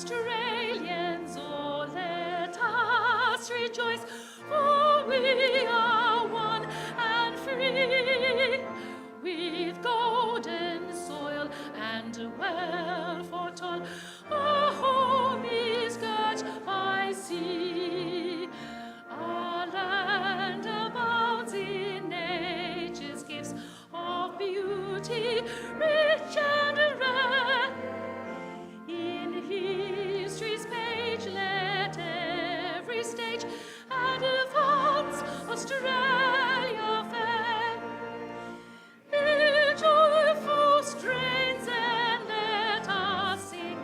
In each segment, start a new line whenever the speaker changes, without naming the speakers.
Australians, oh, let us rejoice, for we are one and free, with golden soil and a well-fought our home is girt by sea. Our land abounds in nature's gifts of beauty, rich and rare. In history's page, let every stage advance Australia fair. In joyful strains and let us sing,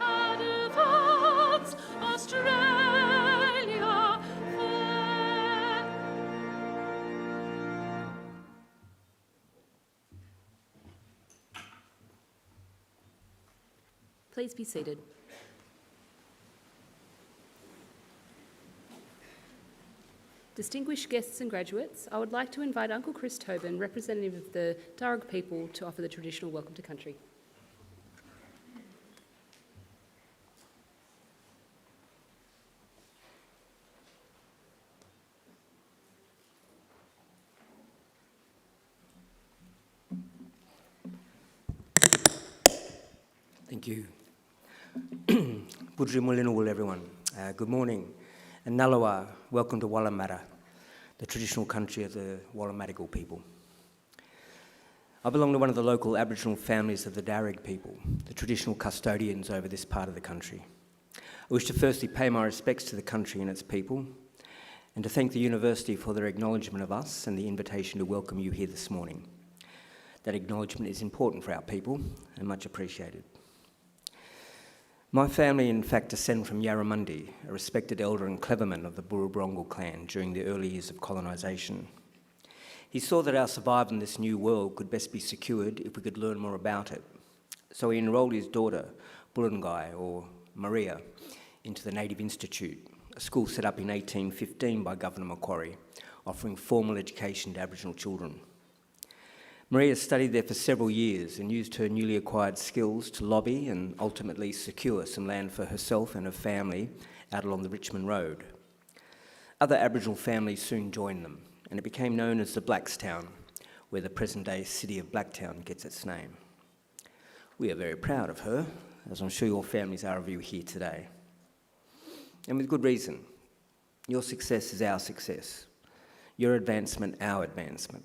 advance Australia fair.
Please be seated. Distinguished guests and graduates, I would like to invite Uncle Chris Tobin, representative of the Darug people, to offer the traditional welcome to country.
Thank you. Budri Mulinawul, everyone. Good morning. And Nalawa, welcome to Wallamata, the traditional country of the Wallamatigal people. I belong to one of the local Aboriginal families of the Darug people, the traditional custodians over this part of the country. I wish to firstly pay my respects to the country and its people, and to thank the university for their acknowledgement of us and the invitation to welcome you here this morning. That acknowledgement is important for our people and much appreciated. My family, in fact, descend from Yarramundi, a respected elder and cleverman of the Burrabrongal clan during the early years of colonisation. He saw that our survival in this new world could best be secured if we could learn more about it. So he enrolled his daughter, Burrungai, or Maria, into the Native Institute, a school set up in 1815 by Governor Macquarie, offering formal education to Aboriginal children. Maria studied there for several years and used her newly acquired skills to lobby and ultimately secure some land for herself and her family out along the Richmond Road. Other Aboriginal families soon joined them, and it became known as the Blackstown, where the present-day city of Blacktown gets its name. We are very proud of her, as I'm sure your families are of you here today. And with good reason. Your success is our success. Your advancement, our advancement.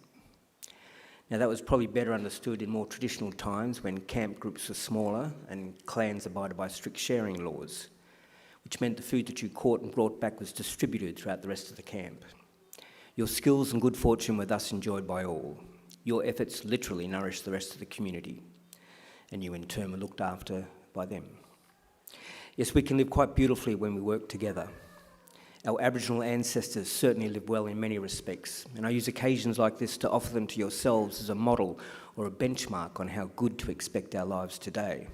Now, that was probably better understood in more traditional times when camp groups were smaller and clans abided by strict sharing laws, which meant the food that you caught and brought back was distributed throughout the rest of the camp. Your skills and good fortune were thus enjoyed by all. Your efforts literally nourished the rest of the community, and you in turn were looked after by them. Yes, we can live quite beautifully when we work together. Our Aboriginal ancestors certainly lived well in many respects, and I use occasions like this to offer them to yourselves as a model or a benchmark on how good to expect our lives today.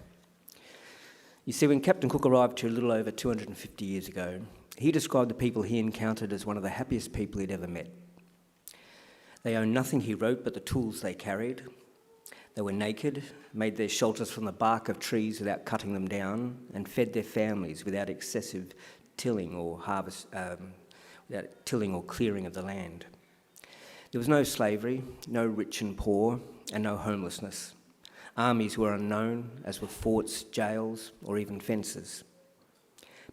You see, when Captain Cook arrived here a little over 250 years ago, he described the people he encountered as one of the happiest people he'd ever met. They owned nothing, he wrote, but the tools they carried. They were naked, made their shelters from the bark of trees without cutting them down, and fed their families without excessive tilling or without tilling or clearing of the land. There was no slavery, no rich and poor, and no homelessness. Armies were unknown, as were forts, jails, or even fences.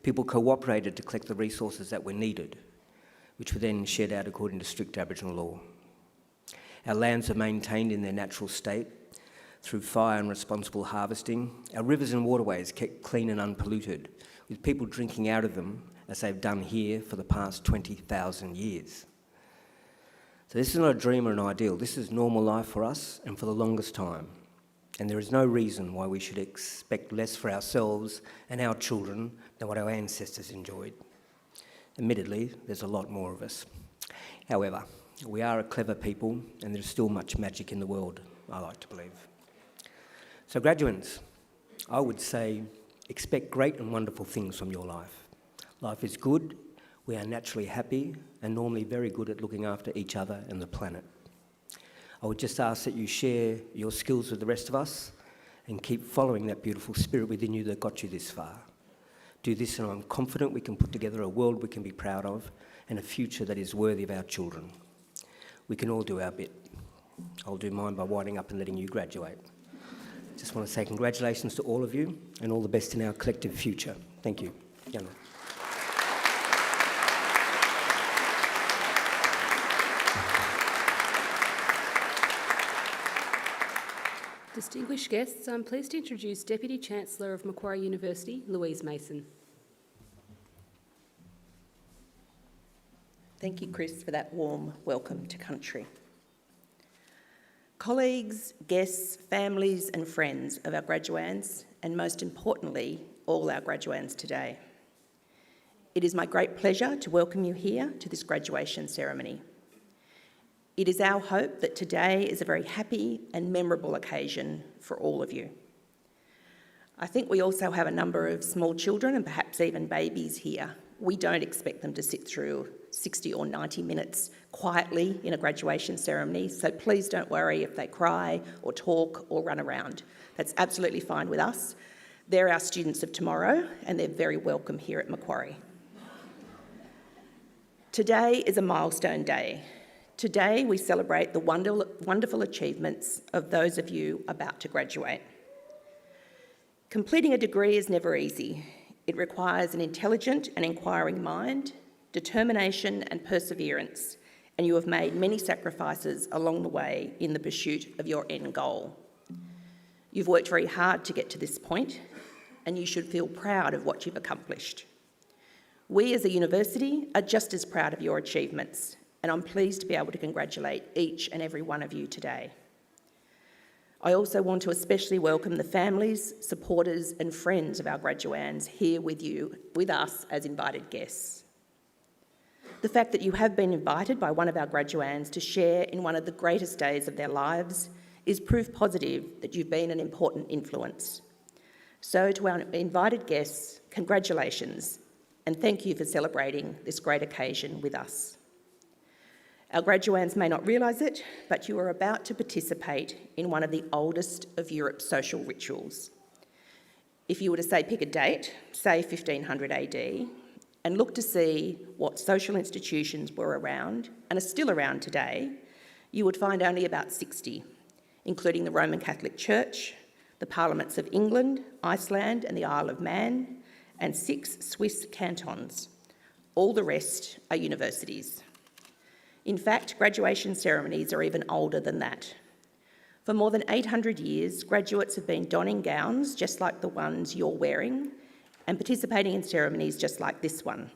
People cooperated to collect the resources that were needed, which were then shared out according to strict Aboriginal law. Our lands are maintained in their natural state through fire and responsible harvesting. Our rivers and waterways kept clean and unpolluted, with people drinking out of them as they've done here for the past 20,000 years. So this is not a dream or an ideal. This is normal life for us and for the longest time. And there is no reason why we should expect less for ourselves and our children than what our ancestors enjoyed. Admittedly, there's a lot more of us. However, we are a clever people and there's still much magic in the world, I like to believe. So graduates, I would say expect great and wonderful things from your life. Life is good, we are naturally happy and normally very good at looking after each other and the planet. I would just ask that you share your skills with the rest of us and keep following that beautiful spirit within you that got you this far. Do this, and I'm confident we can put together a world we can be proud of and a future that is worthy of our children. We can all do our bit. I'll do mine by winding up and letting you graduate. Just want to say congratulations to all of you and all the best in our collective future. Thank you. Yana.
Distinguished guests, I'm pleased to introduce Deputy Chancellor of Macquarie University, Louise Mason.
Thank you, Chris, for that warm welcome to country. Colleagues, guests, families and friends of our graduands, and most importantly, all our graduands today. It is my great pleasure to welcome you here to this graduation ceremony. It is our hope that today is a very happy and memorable occasion for all of you. I think we also have a number of small children and perhaps even babies here. We don't expect them to sit through 60 or 90 minutes quietly in a graduation ceremony, so please don't worry if they cry or talk or run around. That's absolutely fine with us. They're our students of tomorrow and they're very welcome here at Macquarie. Today is a milestone day. Today we celebrate the wonderful achievements of those of you about to graduate. Completing a degree is never easy. It requires an intelligent and inquiring mind, determination and perseverance, and you have made many sacrifices along the way in the pursuit of your end goal. You've worked very hard to get to this point, and you should feel proud of what you've accomplished. We as a university are just as proud of your achievements, and I'm pleased to be able to congratulate each and every one of you today. I also want to especially welcome the families, supporters and friends of our graduands here with us as invited guests. The fact that you have been invited by one of our graduands to share in one of the greatest days of their lives is proof positive that you've been an important influence. So to our invited guests, congratulations, and thank you for celebrating this great occasion with us. Our graduands may not realise it, but you are about to participate in one of the oldest of Europe's social rituals. If you were to say pick a date, say 1500 AD, and look to see what social institutions were around and are still around today, you would find only about 60, including the Roman Catholic Church, the Parliaments of England, Iceland and the Isle of Man, and 6 Swiss cantons. All the rest are universities. In fact, graduation ceremonies are even older than that. For more than 800 years, graduates have been donning gowns just like the ones you're wearing and participating in ceremonies just like this one.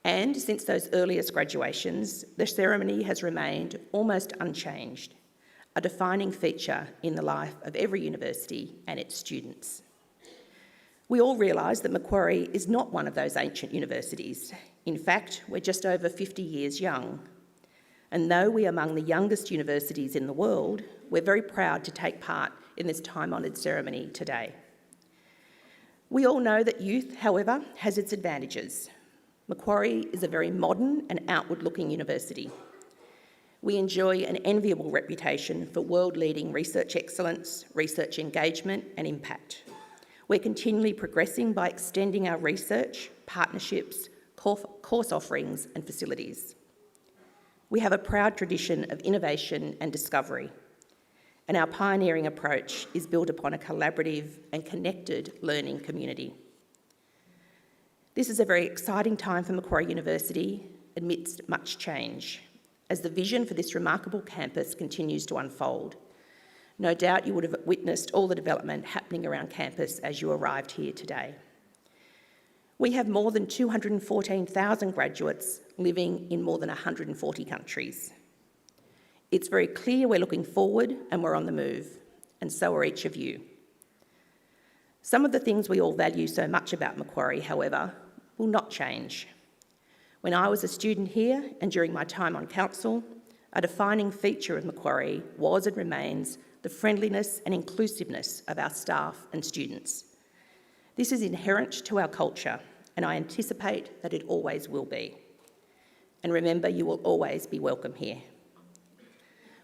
And since those earliest graduations, the ceremony has remained almost unchanged, a defining feature in the life of every university and its students. We all realise that Macquarie is not one of those ancient universities. In fact, we're just over 50 years young. And though we are among the youngest universities in the world, we're very proud to take part in this time-honoured ceremony today. We all know that youth, however, has its advantages. Macquarie is a very modern and outward-looking university. We enjoy an enviable reputation for world-leading research excellence, research engagement and impact. We're continually progressing by extending our research, partnerships, course offerings and facilities. We have a proud tradition of innovation and discovery, and our pioneering approach is built upon a collaborative and connected learning community. This is a very exciting time for Macquarie University amidst much change, as the vision for this remarkable campus continues to unfold. No doubt you would have witnessed all the development happening around campus as you arrived here today. We have more than 214,000 graduates living in more than 140 countries. It's very clear we're looking forward and we're on the move, and so are each of you. Some of the things we all value so much about Macquarie, however, will not change. When I was a student here and during my time on council, a defining feature of Macquarie was and remains the friendliness and inclusiveness of our staff and students. This is inherent to our culture, and I anticipate that it always will be. And remember, you will always be welcome here.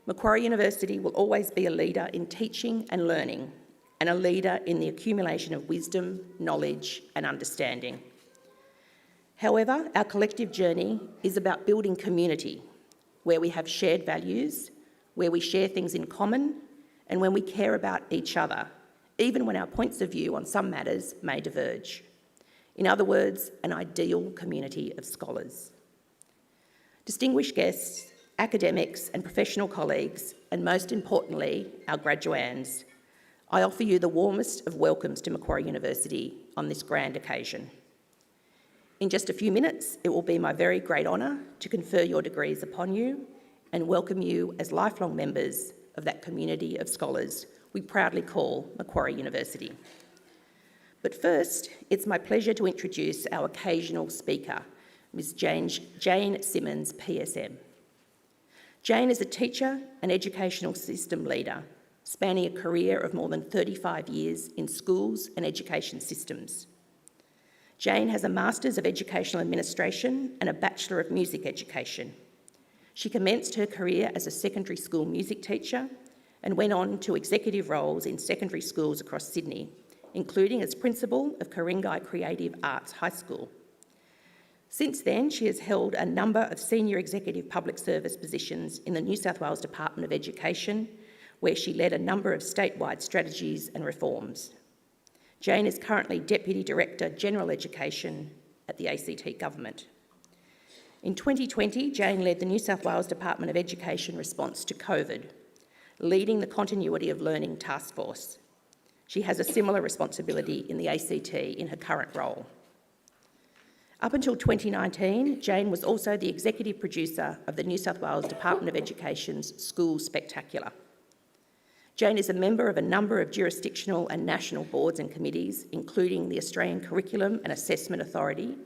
Macquarie University will always be a leader in teaching and learning, and a leader in the accumulation of wisdom, knowledge and understanding. However, our collective journey is about building community, where we have shared values, where we share things in common, and when we care about each other, even when our points of view on some matters may diverge. In other words, an ideal community of scholars. Distinguished guests, academics and professional colleagues, and most importantly, our graduands, I offer you the warmest of welcomes to Macquarie University on this grand occasion. In just a few minutes, it will be my very great honour to confer your degrees upon you and welcome you as lifelong members of that community of scholars we proudly call Macquarie University. But first, it's my pleasure to introduce our occasional speaker, Ms. Jane Simmons, PSM. Jane is a teacher and educational system leader, spanning a career of more than 35 years in schools and education systems. Jane has a Master's of Educational Administration and a Bachelor of Music Education. She commenced her career as a secondary school music teacher and went on to executive roles in secondary schools across Sydney, including as principal of Ku-ring-gai Creative Arts High School. Since then, she has held a number of senior executive public service positions in the New South Wales Department of Education, where she led a number of statewide strategies and reforms. Jane is currently Deputy Director General Education at the ACT Government. In 2020, Jane led the New South Wales Department of Education response to COVID, leading the Continuity of Learning Task Force. She has a similar responsibility in the ACT in her current role. Up until 2019, Jane was also the executive producer of the New South Wales Department of Education's School Spectacular. Jane is a member of a number of jurisdictional and national boards and committees, including the Australian Curriculum and Assessment Authority,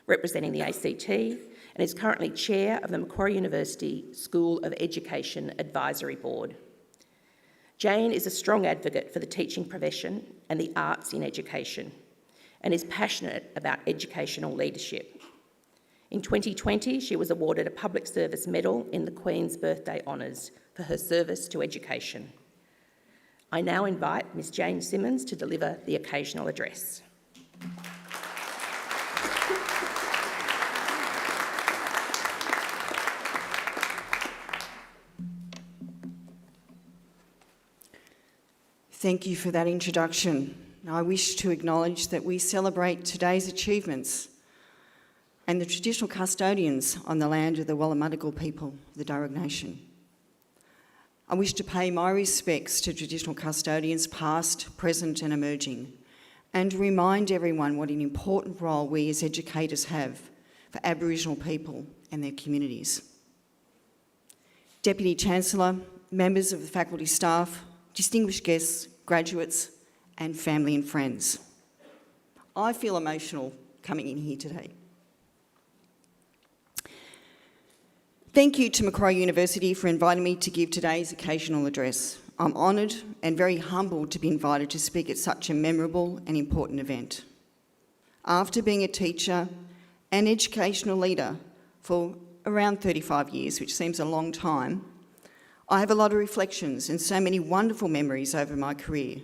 representing the ACT, and is currently chair of the Macquarie University School of Education Advisory Board. Jane is a strong advocate for the teaching profession and the arts in education, and is passionate about educational leadership. In 2020, she was awarded a Public Service Medal in the Queen's Birthday Honours for her service to education. I now invite Ms. Jane Simmons to deliver the occasional address.
Thank you for that introduction. I wish to acknowledge that we celebrate today's achievements and the traditional custodians on the land of the Wallumattagal people, the Darug Nation. I wish to pay my respects to traditional custodians past, present and emerging, and remind everyone what an important role we as educators have for Aboriginal people and their communities. Deputy Chancellor, members of the faculty staff, distinguished guests, graduates and family and friends. I feel emotional coming in here today. Thank you to Macquarie University for inviting me to give today's occasional address. I'm honoured and very humbled to be invited to speak at such a memorable and important event. After being a teacher and educational leader for around 35 years, which seems a long time, I have a lot of reflections and so many wonderful memories over my career.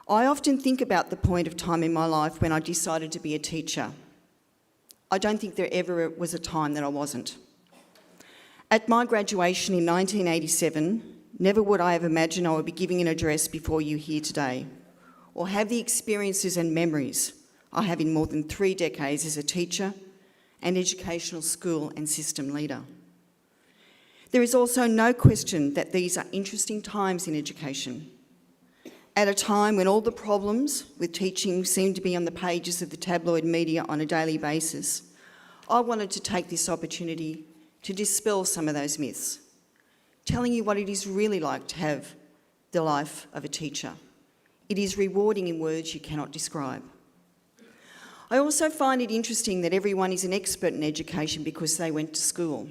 I often think about the point of time in my life when I decided to be a teacher. I don't think there ever was a time that I wasn't. At my graduation in 1987, never would I have imagined I would be giving an address before you here today, or have the experiences and memories I have in more than 3 decades as a teacher and educational school and system leader. There is also no question that these are interesting times in education. At a time when all the problems with teaching seem to be on the pages of the tabloid media on a daily basis, I wanted to take this opportunity to dispel some of those myths, telling you what it is really like to have the life of a teacher. It is rewarding in words you cannot describe. I also find it interesting that everyone is an expert in education because they went to school.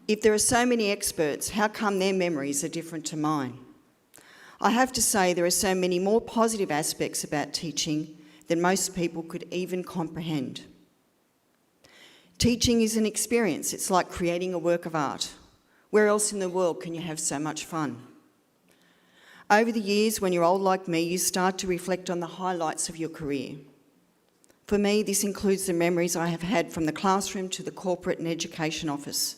If there are so many experts, how come their memories are different to mine? I have to say there are so many more positive aspects about teaching than most people could even comprehend. Teaching is an experience. It's like creating a work of art. Where else in the world can you have so much fun? Over the years, when you're old like me, you start to reflect on the highlights of your career. For me, this includes the memories I have had from the classroom to the corporate and education office.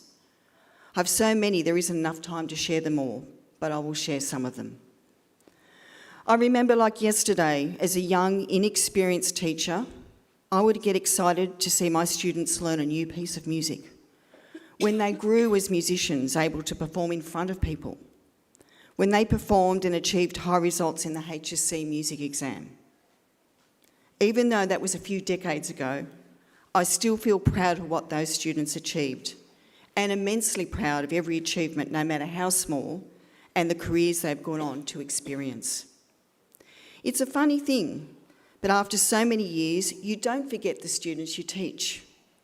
I have so many, there isn't enough time to share them all, but I will share some of them. I remember like yesterday, as a young, inexperienced teacher, I would get excited to see my students learn a new piece of music. When they grew as musicians, able to perform in front of people. When they performed and achieved high results in the HSC music exam. Even though that was a few decades ago, I still feel proud of what those students achieved and immensely proud of every achievement, no matter how small, and the careers they've gone on to experience. It's a funny thing, but after so many years, you don't forget the students you teach.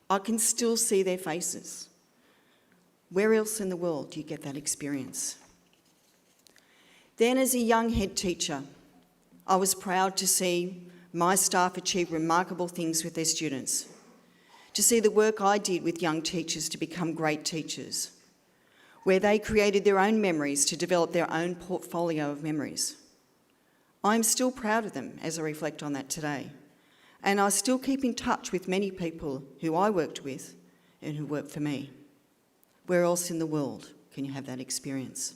I can still see their faces. Where else in the world do you get that experience? Then as a young head teacher, I was proud to see my staff achieve remarkable things with their students, to see the work I did with young teachers to become great teachers, where they created their own memories to develop their own portfolio of memories. I'm still proud of them as I reflect on that today, and I still keep in touch with many people who I worked with and who worked for me. Where else in the world can you have that experience?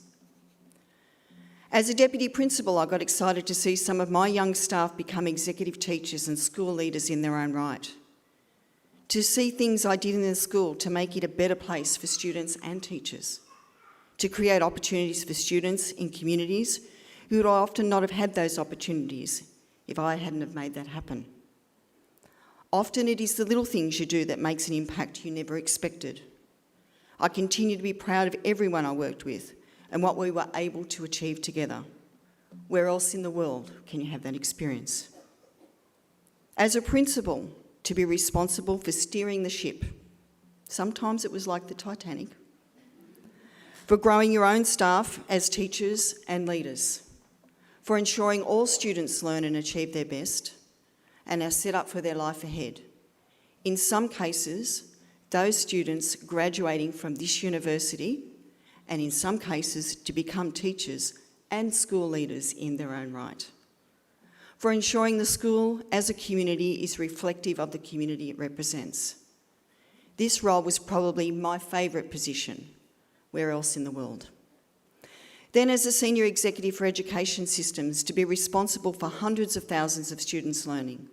As a deputy principal, I got excited to see some of my young staff become executive teachers and school leaders in their own right. To see things I did in the school to make it a better place for students and teachers. To create opportunities for students in communities who would often not have had those opportunities if I hadn't have made that happen. Often it is the little things you do that makes an impact you never expected. I continue to be proud of everyone I worked with and what we were able to achieve together. Where else in the world can you have that experience? As a principal, to be responsible for steering the ship. Sometimes it was like the Titanic. For growing your own staff as teachers and leaders. For ensuring all students learn and achieve their best and are set up for their life ahead. In some cases, those students graduating from this university, and in some cases to become teachers and school leaders in their own right. For ensuring the school as a community is reflective of the community it represents. This role was probably my favourite position. Where else in the world? Then as a senior executive for education systems, to be responsible for hundreds of thousands of students learning,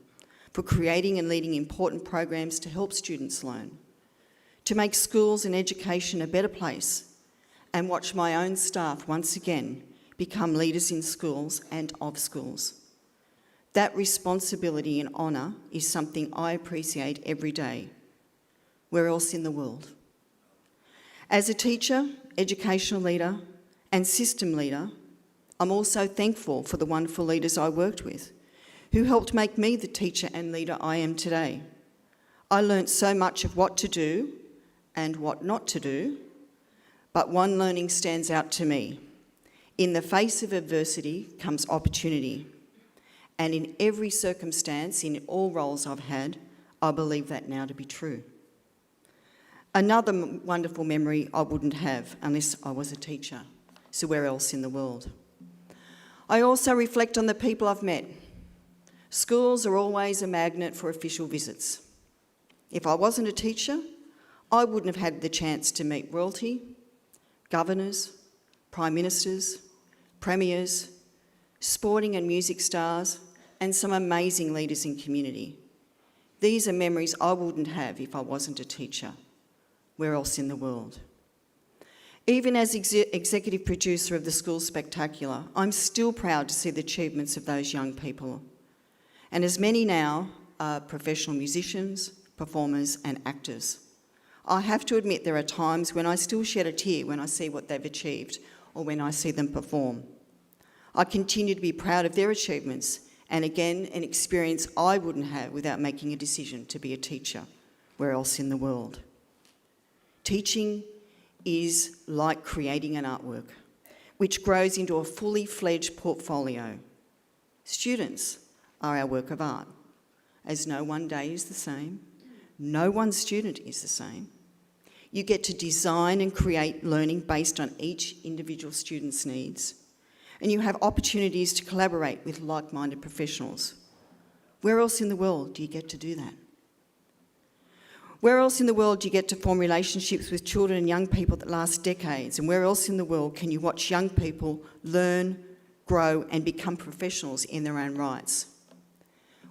for creating and leading important programs to help students learn, to make schools and education a better place, and watch my own staff once again become leaders in schools and of schools. That responsibility and honour is something I appreciate every day. Where else in the world? As a teacher, educational leader and system leader, I'm also thankful for the wonderful leaders I worked with, who helped make me the teacher and leader I am today. I learnt so much of what to do and what not to do, but one learning stands out to me. In the face of adversity comes opportunity. And in every circumstance, in all roles I've had, I believe that now to be true. Another wonderful memory I wouldn't have unless I was a teacher. So where else in the world? I also reflect on the people I've met. Schools are always a magnet for official visits. If I wasn't a teacher, I wouldn't have had the chance to meet royalty, governors, prime ministers, premiers, sporting and music stars, and some amazing leaders in community. These are memories I wouldn't have if I wasn't a teacher. Where else in the world? Even as executive producer of the School Spectacular, I'm still proud to see the achievements of those young people. And as many now are professional musicians, performers and actors. I have to admit there are times when I still shed a tear when I see what they've achieved or when I see them perform. I continue to be proud of their achievements and again, an experience I wouldn't have without making a decision to be a teacher. Where else in the world? Teaching is like creating an artwork, which grows into a fully fledged portfolio. Students are our work of art, as no one day is the same, no one student is the same. You get to design and create learning based on each individual student's needs. and you have opportunities to collaborate with like-minded professionals. Where else in the world do you get to do that? Where else in the world do you get to form relationships with children and young people that last decades? And where else in the world can you watch young people learn, grow and become professionals in their own rights?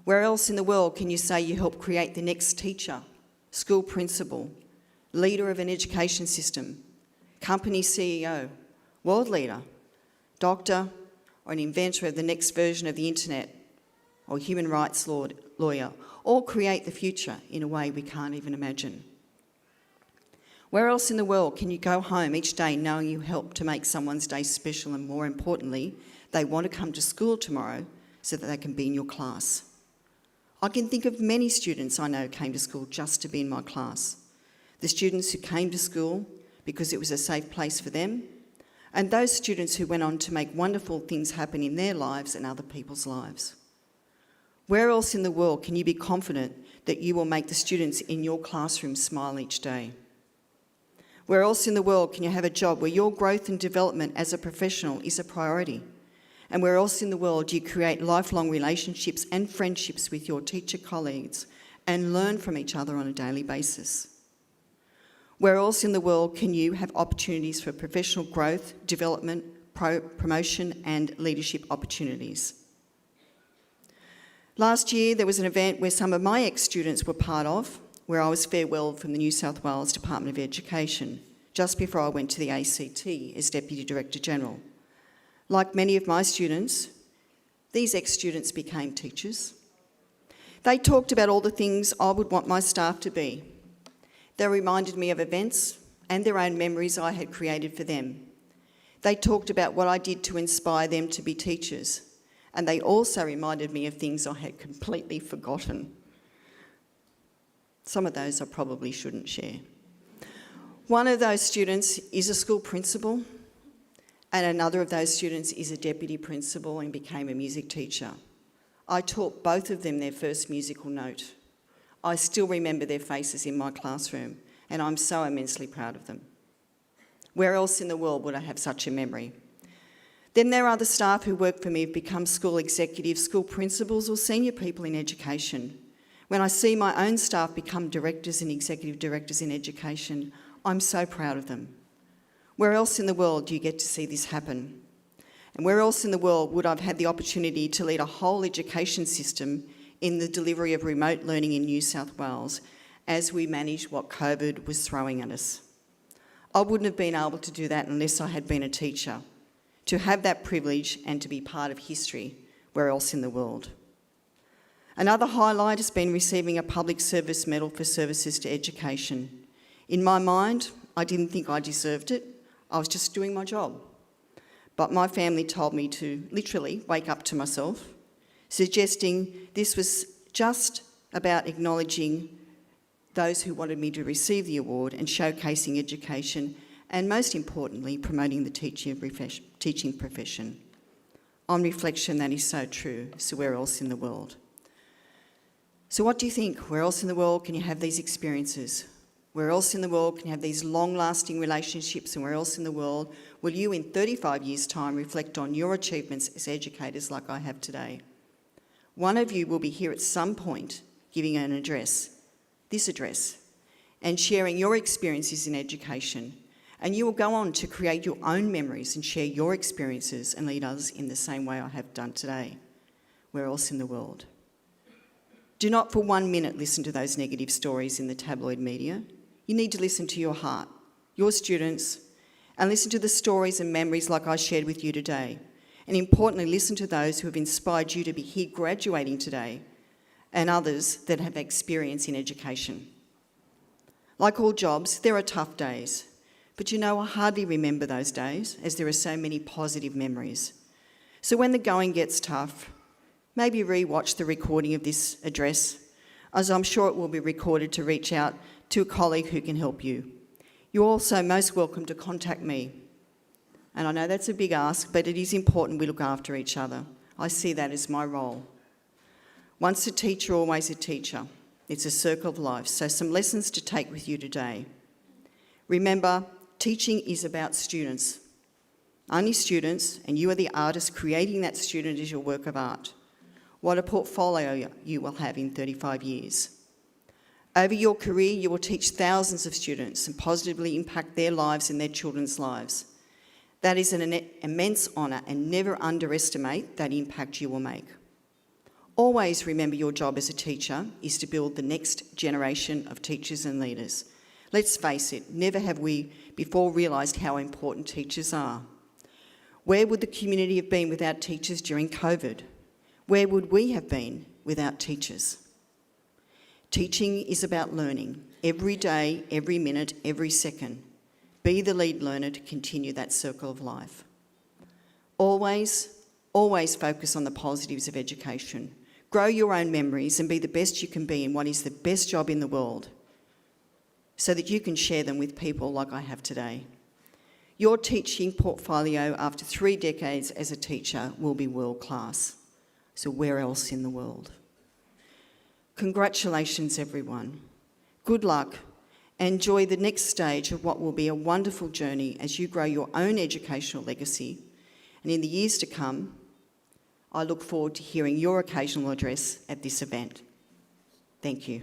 Where else in the world can you say you help create the next teacher, school principal, leader of an education system, company CEO, world leader, doctor, or an inventor of the next version of the internet, or human rights lawyer, or create the future in a way we can't even imagine? Where else in the world can you go home each day knowing you helped to make someone's day special, and more importantly, they want to come to school tomorrow so that they can be in your class? I can think of many students I know came to school just to be in my class. The students who came to school because it was a safe place for them, and those students who went on to make wonderful things happen in their lives and other people's lives. Where else in the world can you be confident that you will make the students in your classroom smile each day? Where else in the world can you have a job where your growth and development as a professional is a priority? And where else in the world do you create lifelong relationships and friendships with your teacher colleagues and learn from each other on a daily basis? Where else in the world can you have opportunities for professional growth, development, promotion and leadership opportunities? Last year, there was an event where some of my ex-students were part of, where I was farewelled from the New South Wales Department of Education, just before I went to the ACT as Deputy Director General. Like many of my students, these ex-students became teachers. They talked about all the things I would want my staff to be. They reminded me of events and their own memories I had created for them. They talked about what I did to inspire them to be teachers. And they also reminded me of things I had completely forgotten. Some of those I probably shouldn't share. One of those students is a school principal, and another of those students is a deputy principal and became a music teacher. I taught both of them their first musical note. I still remember their faces in my classroom, and I'm so immensely proud of them. Where else in the world would I have such a memory? Then there are the staff who work for me who've become school executives, school principals or senior people in education. When I see my own staff become directors and executive directors in education, I'm so proud of them. Where else in the world do you get to see this happen? And where else in the world would I have had the opportunity to lead a whole education system in the delivery of remote learning in New South Wales as we managed what COVID was throwing at us? I wouldn't have been able to do that unless I had been a teacher. To have that privilege and to be part of history, where else in the world? Another highlight has been receiving a public service medal for services to education. In my mind, I didn't think I deserved it. I was just doing my job. But my family told me to literally wake up to myself, suggesting this was just about acknowledging those who wanted me to receive the award and showcasing education, and most importantly, promoting the teaching profession. On reflection, that is so true. So where else in the world? So what do you think? Where else in the world can you have these experiences? Where else in the world can you have these long-lasting relationships? And where else in the world will you, in 35 years' time, reflect on your achievements as educators like I have today? One of you will be here at some point giving an address, this address, and sharing your experiences in education. And you will go on to create your own memories and share your experiences and lead others in the same way I have done today. Where else in the world? Do not for 1 minute listen to those negative stories in the tabloid media. You need to listen to your heart, your students, and listen to the stories and memories like I shared with you today. And importantly, listen to those who have inspired you to be here graduating today and others that have experience in education. Like all jobs, there are tough days. But you know, I hardly remember those days as there are so many positive memories. So when the going gets tough, maybe re-watch the recording of this address, as I'm sure it will be recorded to reach out to a colleague who can help you. You're also most welcome to contact me. And I know that's a big ask, but it is important we look after each other. I see that as my role. Once a teacher, always a teacher. It's a circle of life. So some lessons to take with you today. Remember, teaching is about students. Only students, and you are the artist creating that student as your work of art. What a portfolio you will have in 35 years. Over your career, you will teach thousands of students and positively impact their lives and their children's lives. That is an immense honour, and never underestimate that impact you will make. Always remember your job as a teacher is to build the next generation of teachers and leaders. Let's face it, never have we before realised how important teachers are. Where would the community have been without teachers during COVID? Where would we have been without teachers? Teaching is about learning, every day, every minute, every second. Be the lead learner to continue that circle of life. Always focus on the positives of education. Grow your own memories and be the best you can be in what is the best job in the world, so that you can share them with people like I have today. Your teaching portfolio after 3 decades as a teacher will be world class. So where else in the world? Congratulations, everyone. Good luck. Enjoy the next stage of what will be a wonderful journey as you grow your own educational legacy. And in the years to come, I look forward to hearing your occasional address at this event. Thank you.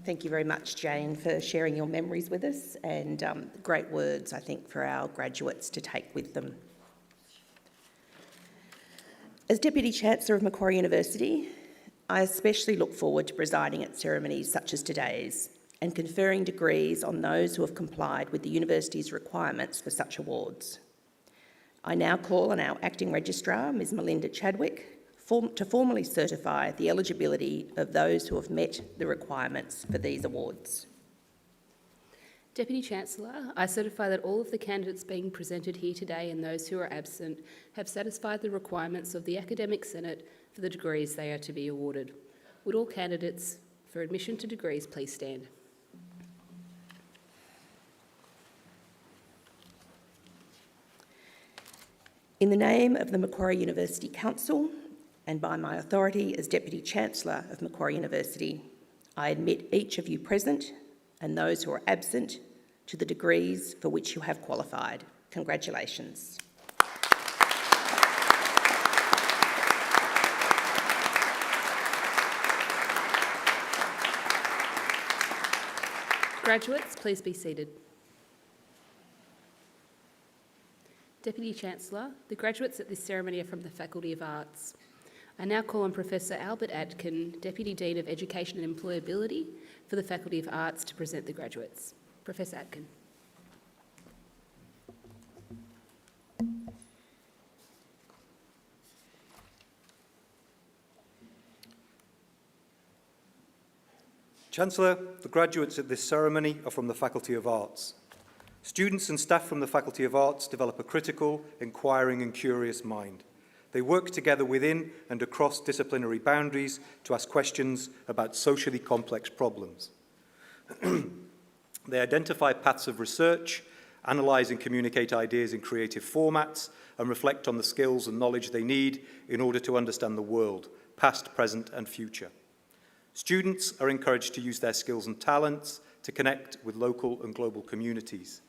Thank you very much, Jane, for sharing your memories with us, and great words, I think, for our graduates to take with them. As Deputy Chancellor of Macquarie University, I especially look forward to presiding at ceremonies such as today's and conferring degrees on those who have complied with the university's requirements for such awards. I now call on our Acting Registrar, Ms Melinda Chadwick, to formally certify the eligibility of those who have met the requirements for these awards.
Deputy Chancellor, I certify that all of the candidates being presented here today and those who are absent have satisfied the requirements of the Academic Senate for the degrees they are to be awarded. Would all candidates for admission to degrees please stand?
In the name of the Macquarie University Council, and by my authority as Deputy Chancellor of Macquarie University, I admit each of you present and those who are absent to the degrees for which you have qualified. Congratulations.
Graduates, please be seated. Deputy Chancellor, the graduates at this ceremony are from the Faculty of Arts. I now call on Professor Albert Atkin, Deputy Dean of Education and Employability for the Faculty of Arts, to present the graduates. Professor Atkin.
Chancellor, the graduates at this ceremony are from the Faculty of Arts. Students and staff from the Faculty of Arts develop a critical, inquiring and curious mind. They work together within and across disciplinary boundaries to ask questions about socially complex problems. They identify paths of research, analyse and communicate ideas in creative formats, and reflect on the skills and knowledge they need in order to understand the world, past, present and future. Students are encouraged to use their skills and talents to connect with local and global communities.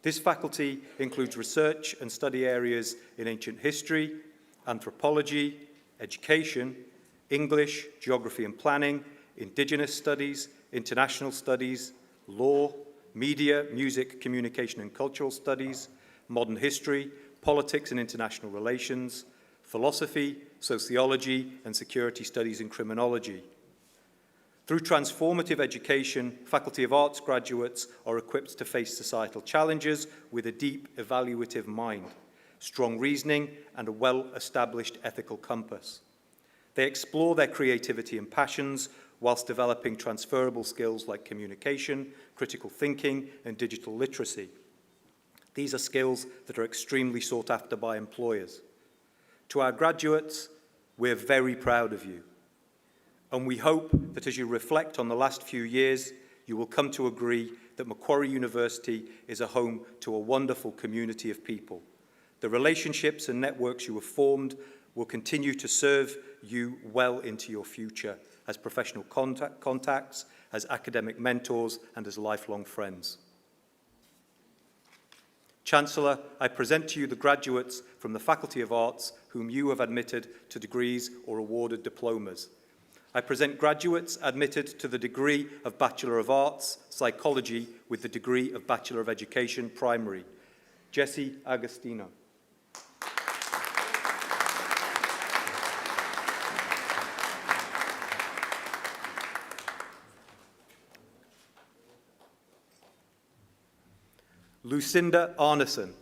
This faculty includes research and study areas in ancient history, anthropology, education, English, geography and planning, Indigenous studies, international studies, law, media, music, communication and cultural studies, modern history, politics and international relations, philosophy, sociology and security studies and criminology. Through transformative education, Faculty of Arts graduates are equipped to face societal challenges with a deep evaluative mind, strong reasoning and a well-established ethical compass. They explore their creativity and passions whilst developing transferable skills like communication, critical thinking and digital literacy. These are skills that are extremely sought after by employers. To our graduates, we're very proud of you. And we hope that as you reflect on the last few years, you will come to agree that Macquarie University is a home to a wonderful community of people. The relationships and networks you have formed will continue to serve you well into your future as professional contacts, as academic mentors, and as lifelong friends. Chancellor, I present to you the graduates from the Faculty of Arts whom you have admitted to degrees or awarded diplomas. I present graduates admitted to the degree of Bachelor of Arts, Psychology, with the degree of Bachelor of Education, Primary. Jesse Agostino. Lucinda Arneson.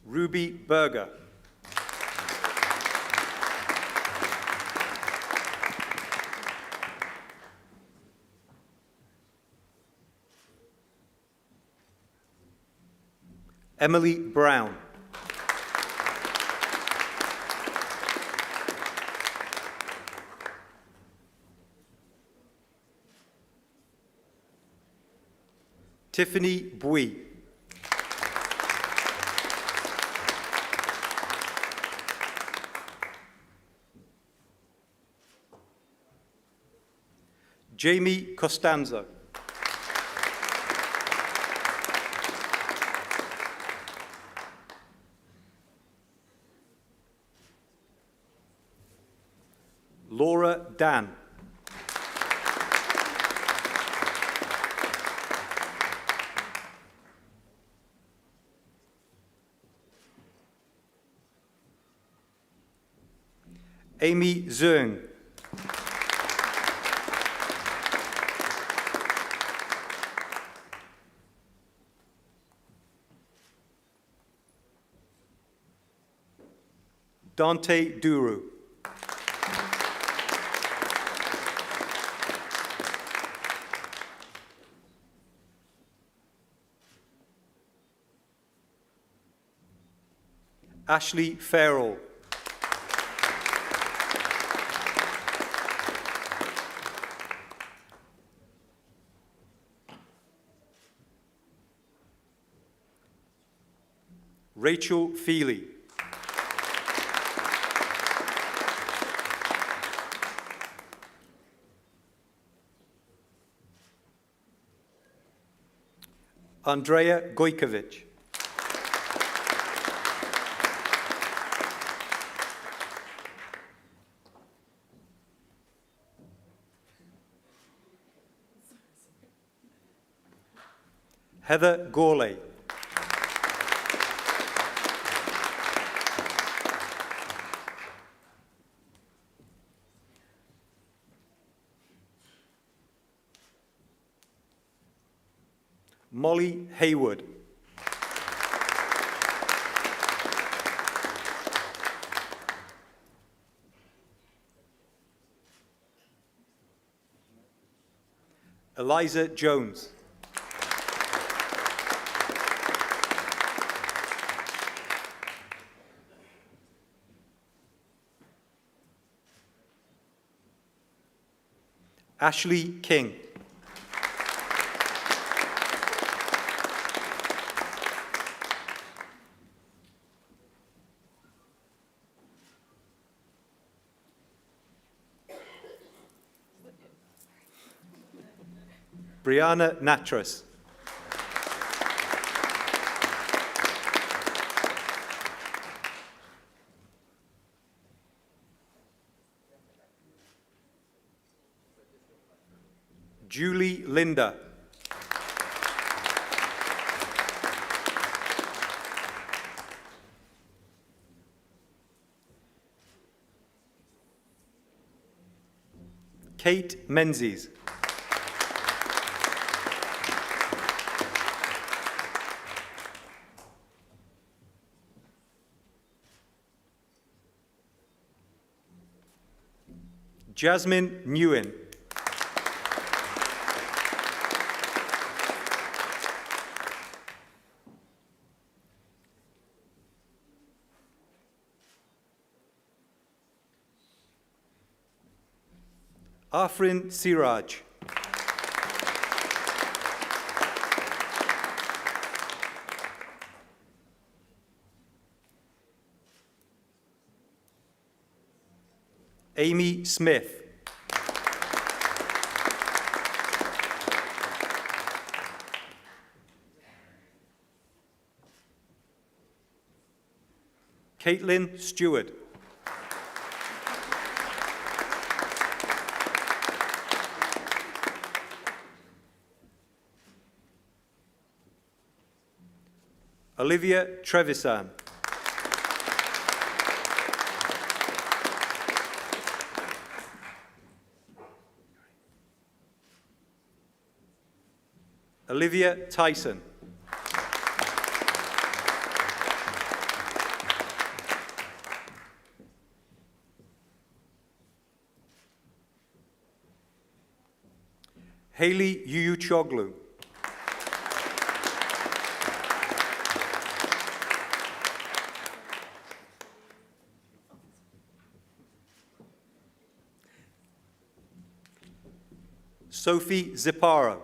Ruby Berger. Emily Brown. Tiffany Bui. Jamie Costanzo. Laura Dan. Amy Zung. Dante Duru. Ashley Farrell. Rachel Feely. Andrea Gojkovic. Heather Gorley. Molly Hayward. Eliza Jones. Ashley King. Brianna Natras. Julie Linda. Kate Menzies. Jasmine Nguyen. Afrin Siraj. Amy Smith. Caitlin Stewart. Olivia Trevisan. Olivia Tyson. Hayley Yuyuchoglu. Sophie Ziparo.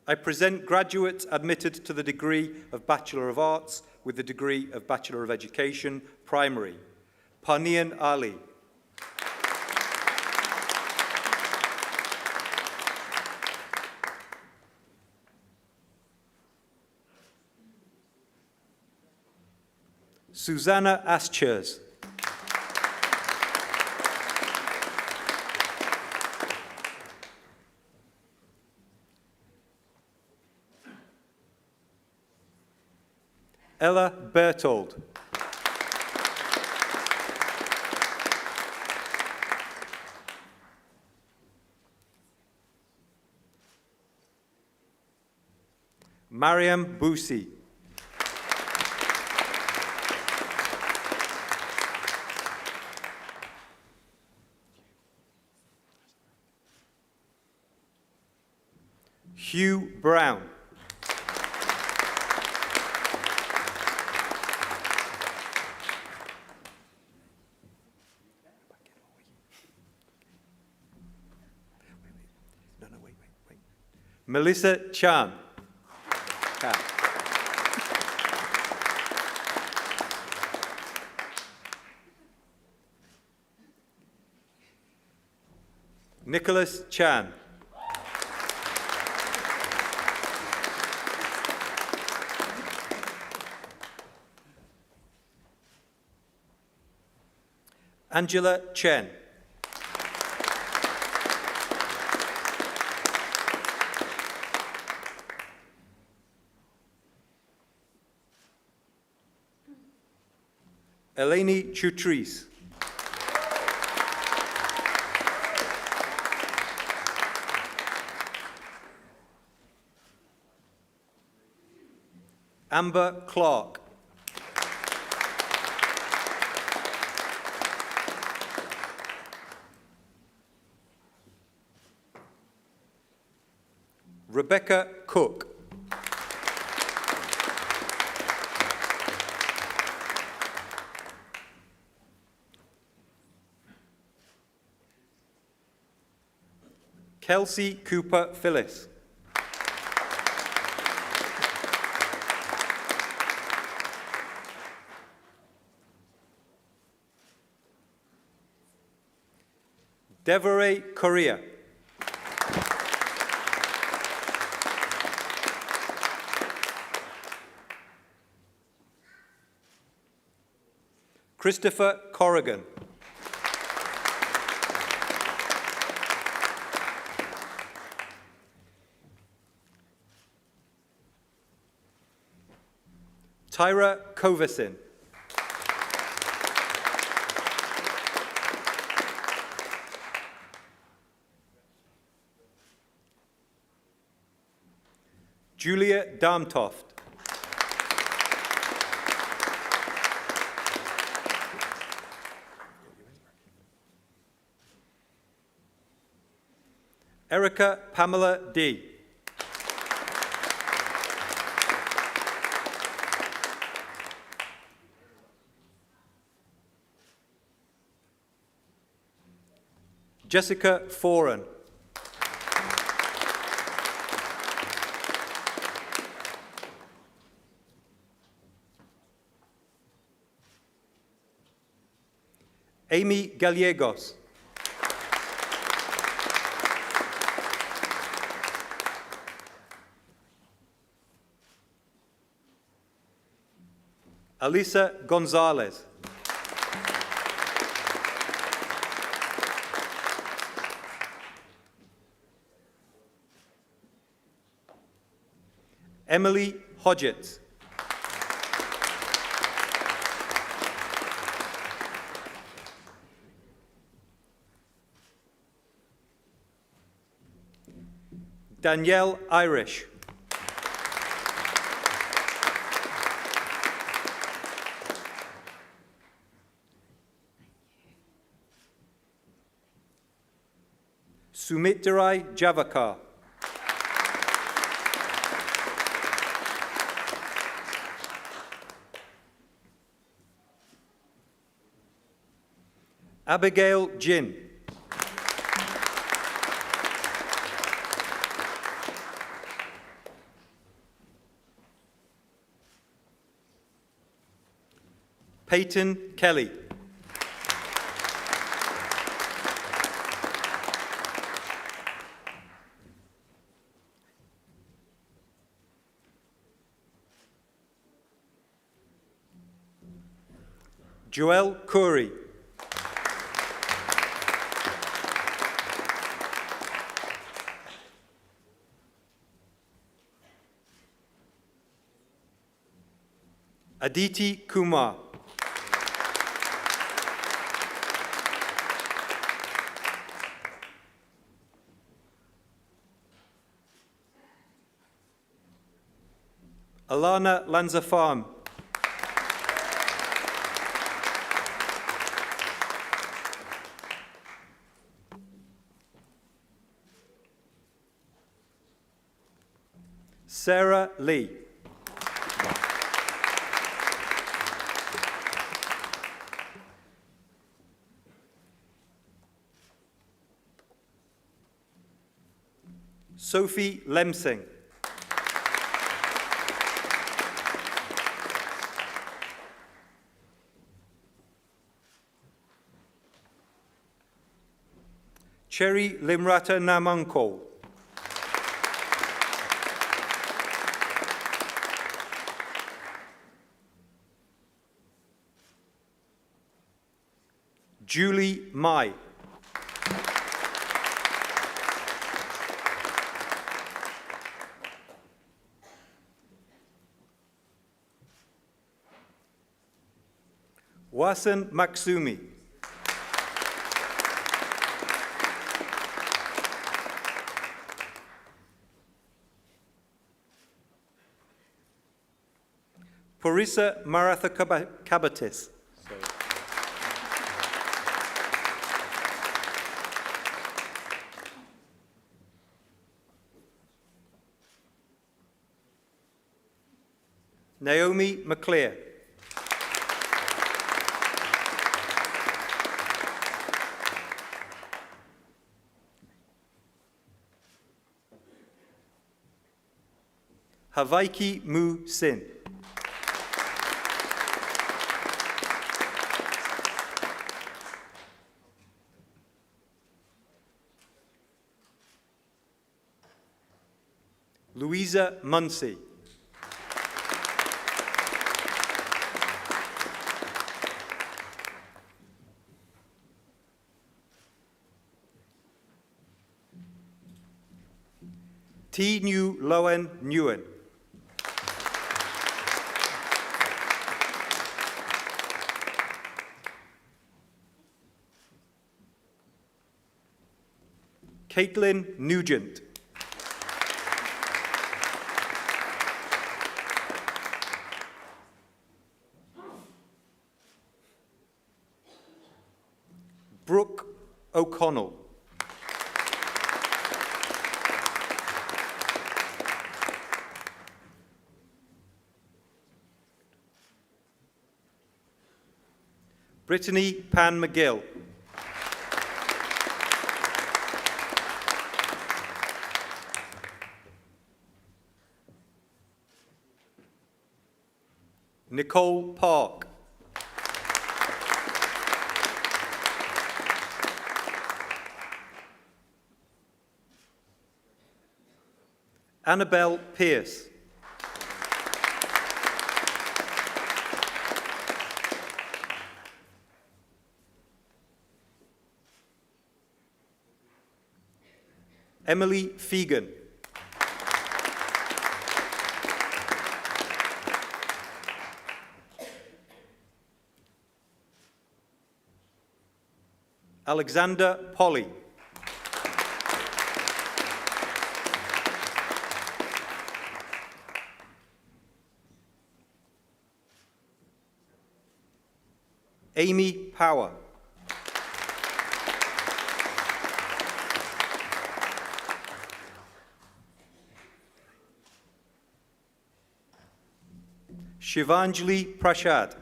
I present graduates admitted to the degree of Bachelor of Arts with the degree of Bachelor of Education, Primary. Parnian Ali. Susanna Aschers. Ella Bertold. Mariam Bousi. Hugh Brown. Wait. Melissa Chan. Nicholas Chan. Angela Chen. Eleni Chutris. Amber Clark. Rebecca Cook. Kelsey Cooper Phyllis. Devorah Correa. Christopher Corrigan. Tyra Kovasin. Julia Darmtoft. Erica Pamela D. Jessica Foran. Amy Gallegos. Alisa Gonzalez. Emily Hodgetts. Danielle Irish. Sumitrai Javakar. Abigail Jin. Peyton Kelly. Joel Curry. Aditi Kumar. Alana Lanzafam. Sarah Lee. Sophie Lemsing. Cherry Limrata Namanko. Julie Mai. Wasan Maksumi. Parisa Maratha Kabatis. Naomi McClear. Havaiki Mu Sin. Louisa Munsey. T. New Lowen Nguyen. Caitlin Nugent. Brooke O'Connell. Brittany Pan McGill. Nicole Park. Annabelle Pearce. Emily Fegan. Alexander Polly. Amy Power. Shivanjali Prashad.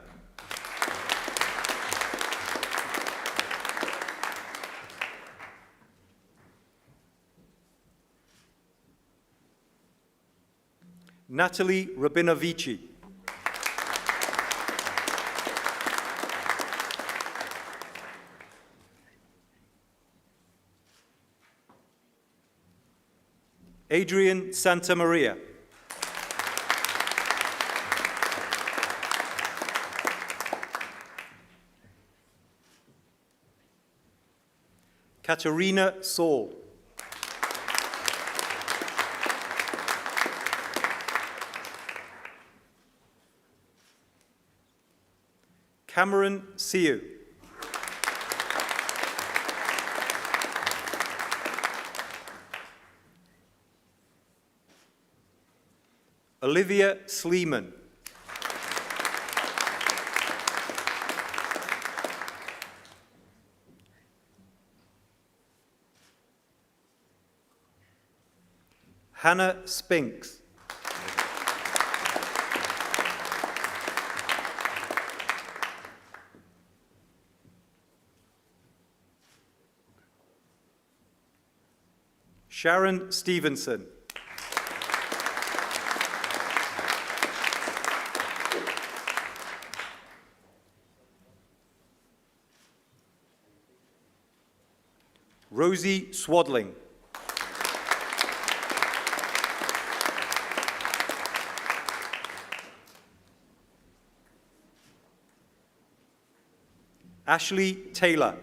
Natalie Rabinovici. Adrian Santamaria. Katerina Saul. Cameron Siu. Olivia Sleeman. Hannah Spinks. Sharon Stevenson. Rosie Swadling. Ashley Taylor.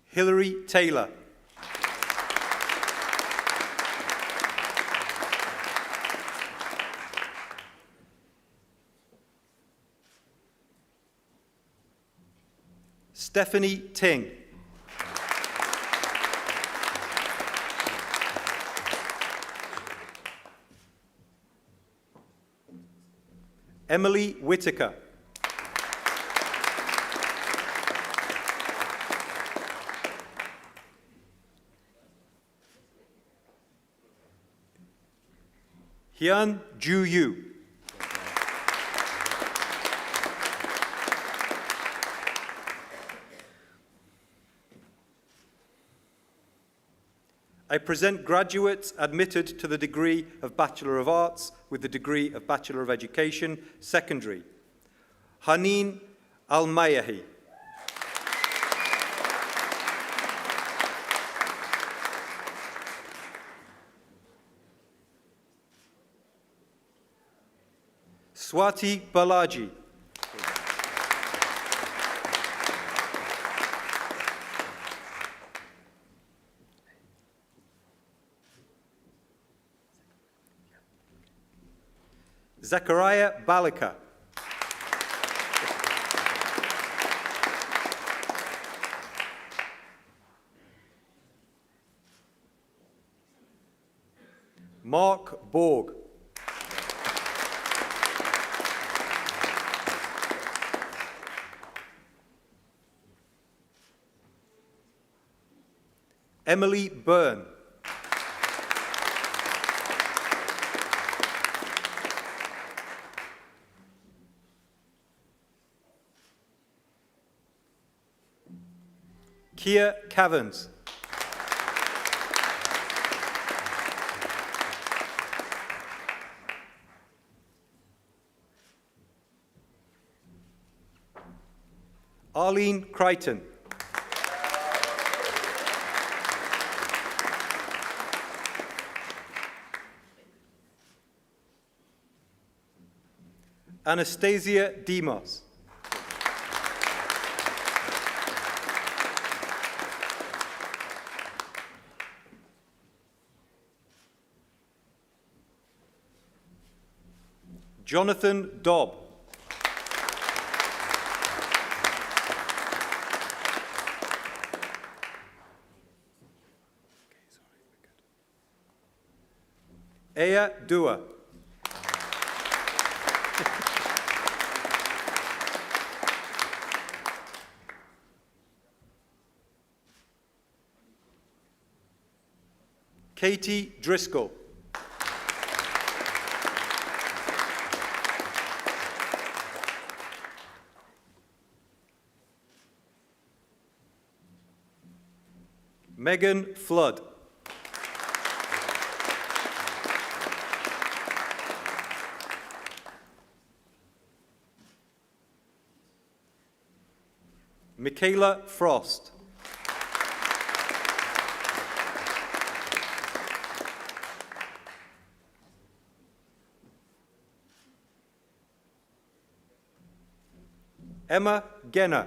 Hilary Taylor. Stephanie Ting. Emily Whitaker. Hyun Ju Yu. I present graduates admitted to the degree of Bachelor of Arts with the degree of Bachelor of Education, Secondary. Haneen Al-Mayahi. Swati Balaji. Zachariah Balika. Mark Borg. Emily Byrne. Keir Cavans. Arlene Crichton. Anastasia Demos. Jonathan Dobb. Aya Dua. Katie Driscoll. Megan Flood. Michaela Frost. Emma Genner.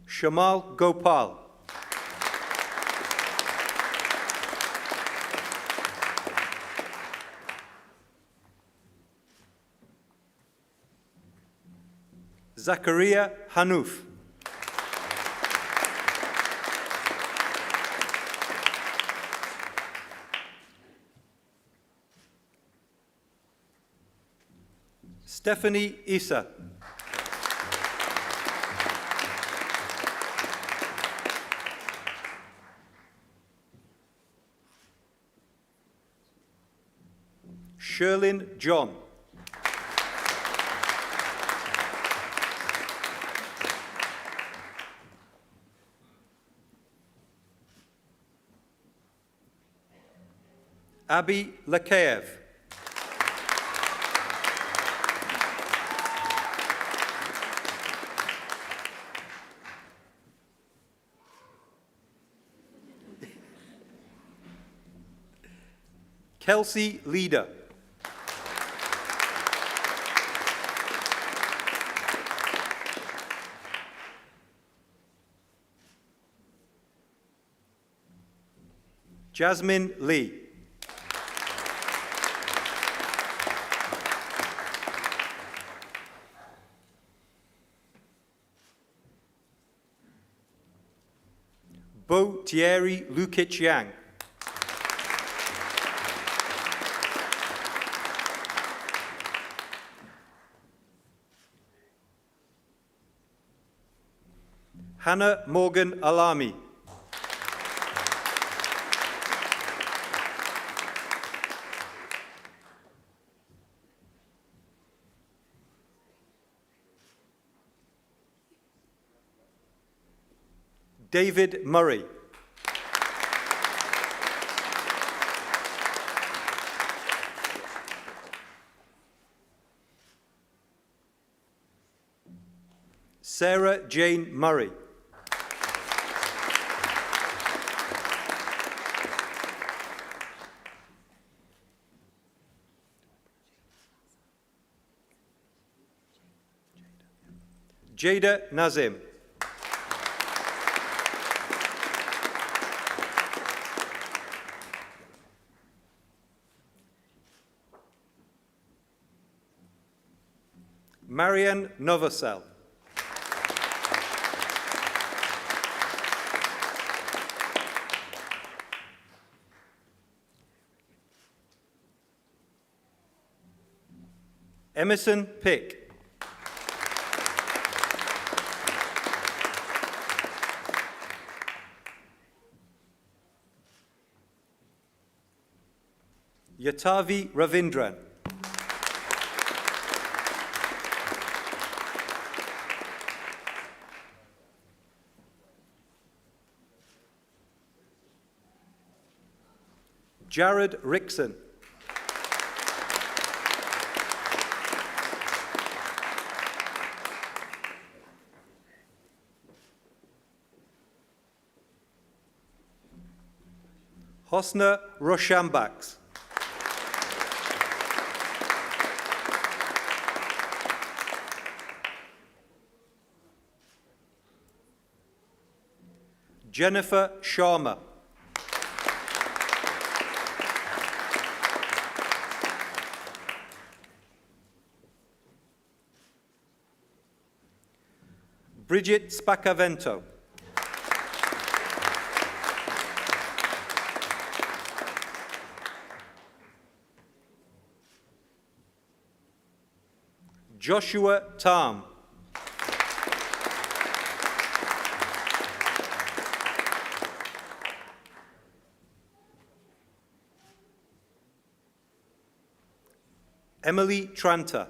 Shamal Gopal. Zakaria Hanouf. Stephanie Issa. Sherlyn John. Abby Lakayev. Kelsey Leader. Jasmine Lee. Bo Thierry Lukic Yang. Hannah Morgan Alami. David Murray. Sarah Jane Murray. Jada Nazim. Marian Novosel. Emerson Pick. Yatavi Ravindran. Jared Rickson. Hosna Roshambaks. Jennifer Sharma. Bridget Spacavento. Joshua Tam. Emily Tranter.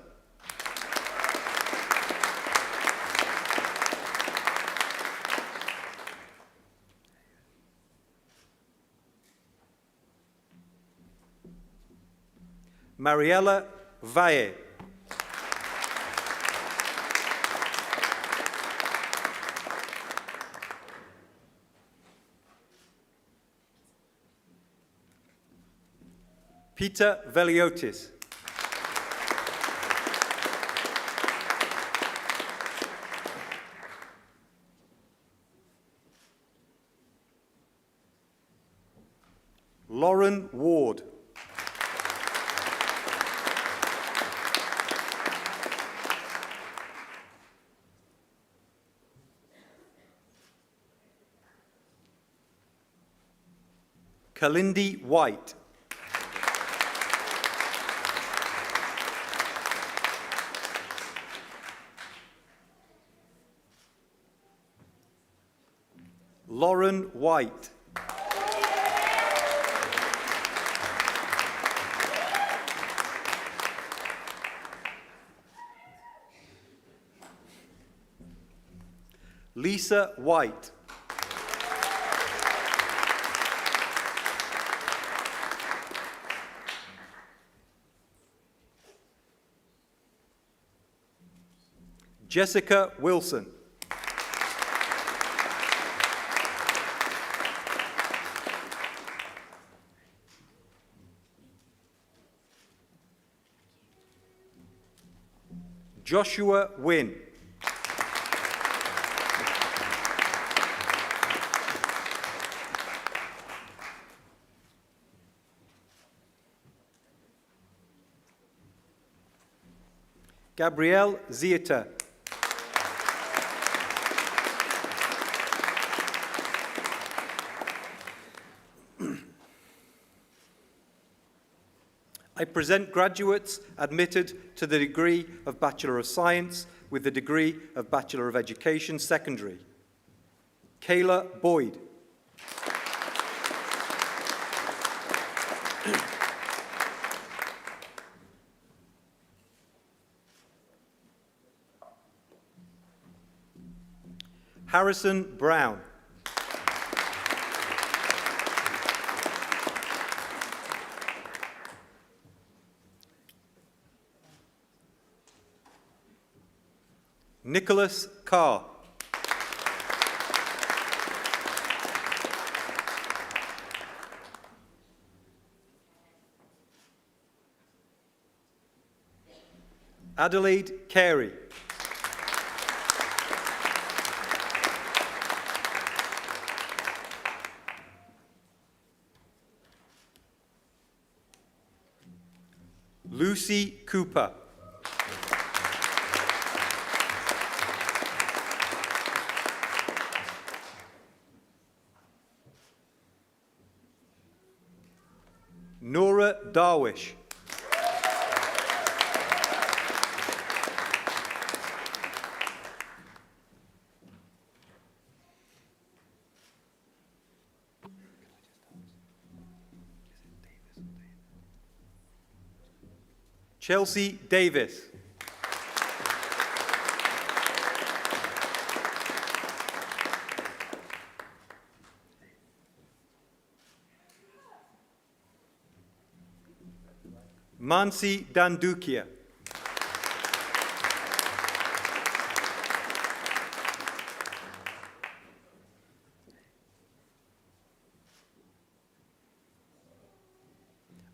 Mariella Valle. Peter Veliotis. Lauren Ward. Kalindi White. Lauren White. Lisa White. Jessica Wilson. Joshua Wynn. Gabrielle Zieta. I present graduates admitted to the degree of Bachelor of Science with the degree of Bachelor of Education, Secondary. Kayla Boyd. Harrison Brown. Nicholas Carr. Adelaide Carey. Lucy Cooper. Nora Darwish. Chelsea Davis. Mansi Dandukia.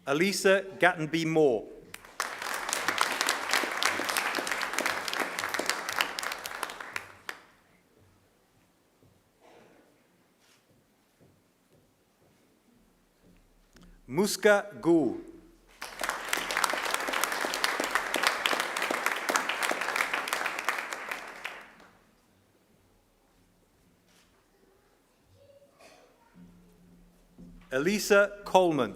Elisa Gattenby Moore. Muska Gu. Elisa Coleman.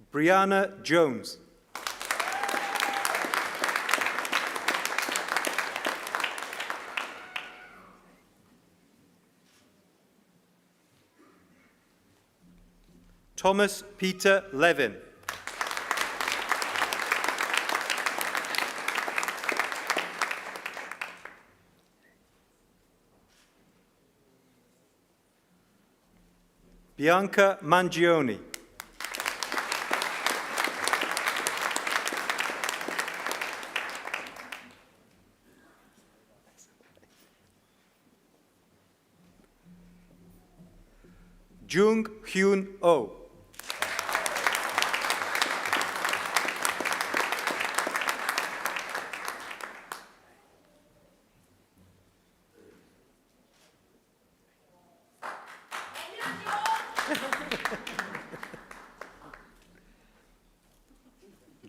Brianna Jones. Thomas Peter Levin. Bianca Mangione. Jung Hyun Oh.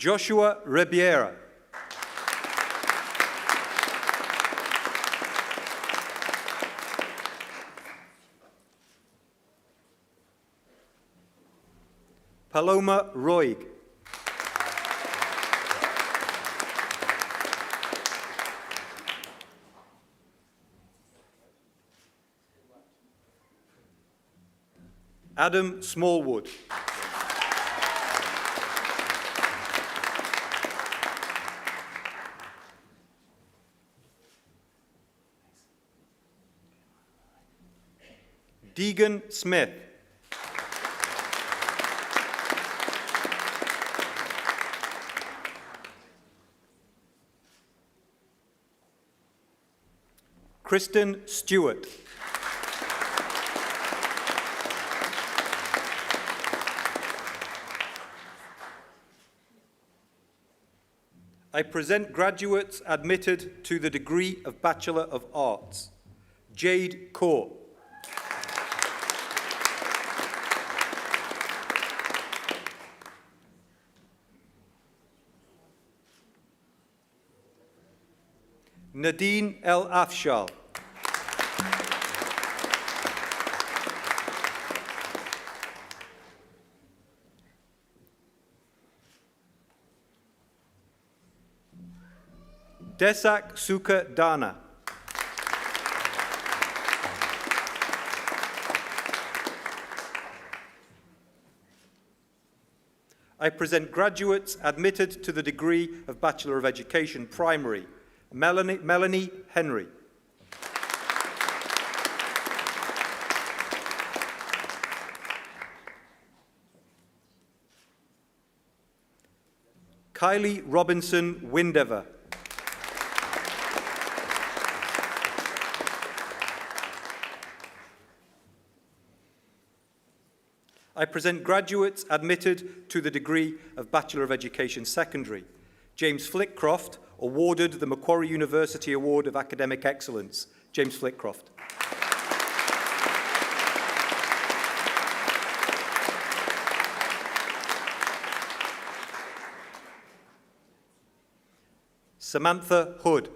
Joshua Ribiera. Paloma Roig. Adam Smallwood. Deegan Smith. Kristen Stewart. I present graduates admitted to the degree of Bachelor of Arts. Jade Kaur. Nadine El Afshal. Desak Suka Dana. I present graduates admitted to the degree of Bachelor of Education Primary. Melanie Henry. Kylie Robinson Windever. I present graduates admitted to the degree of Bachelor of Education Secondary. James Flitcroft, awarded the Macquarie University Award of Academic Excellence. James Flitcroft. Samantha Hood.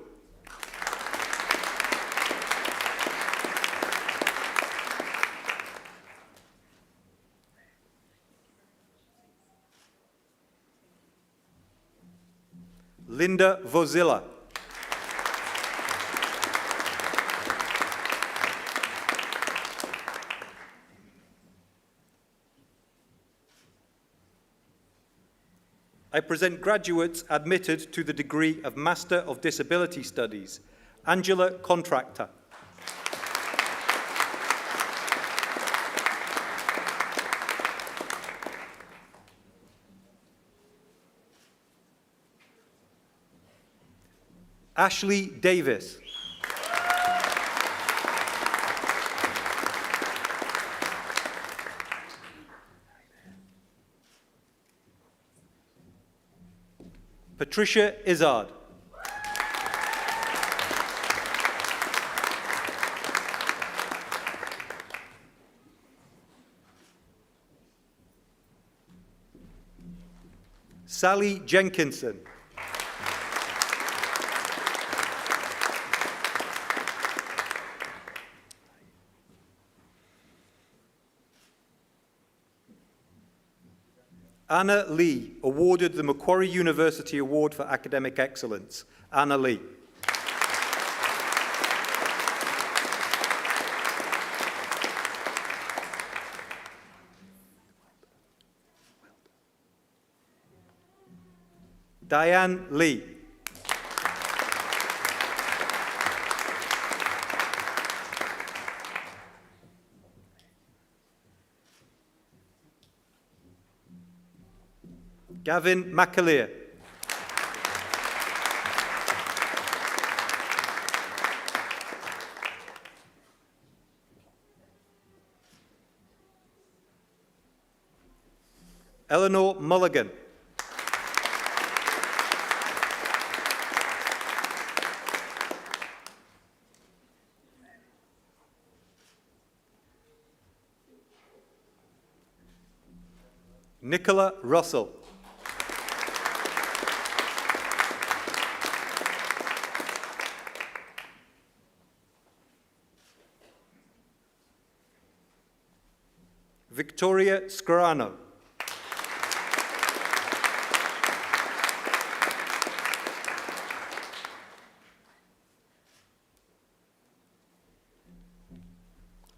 Linda Vozilla. I present graduates admitted to the degree of Master of Disability Studies, Angela Contractor. Ashley Davis. Patricia Izzard. Sally Jenkinson. Anna Lee, awarded the Macquarie University Award for Academic Excellence. Anna Lee. Diane Lee. Gavin McAleer. Eleanor Mulligan. Nicola Russell. Victoria Scarano.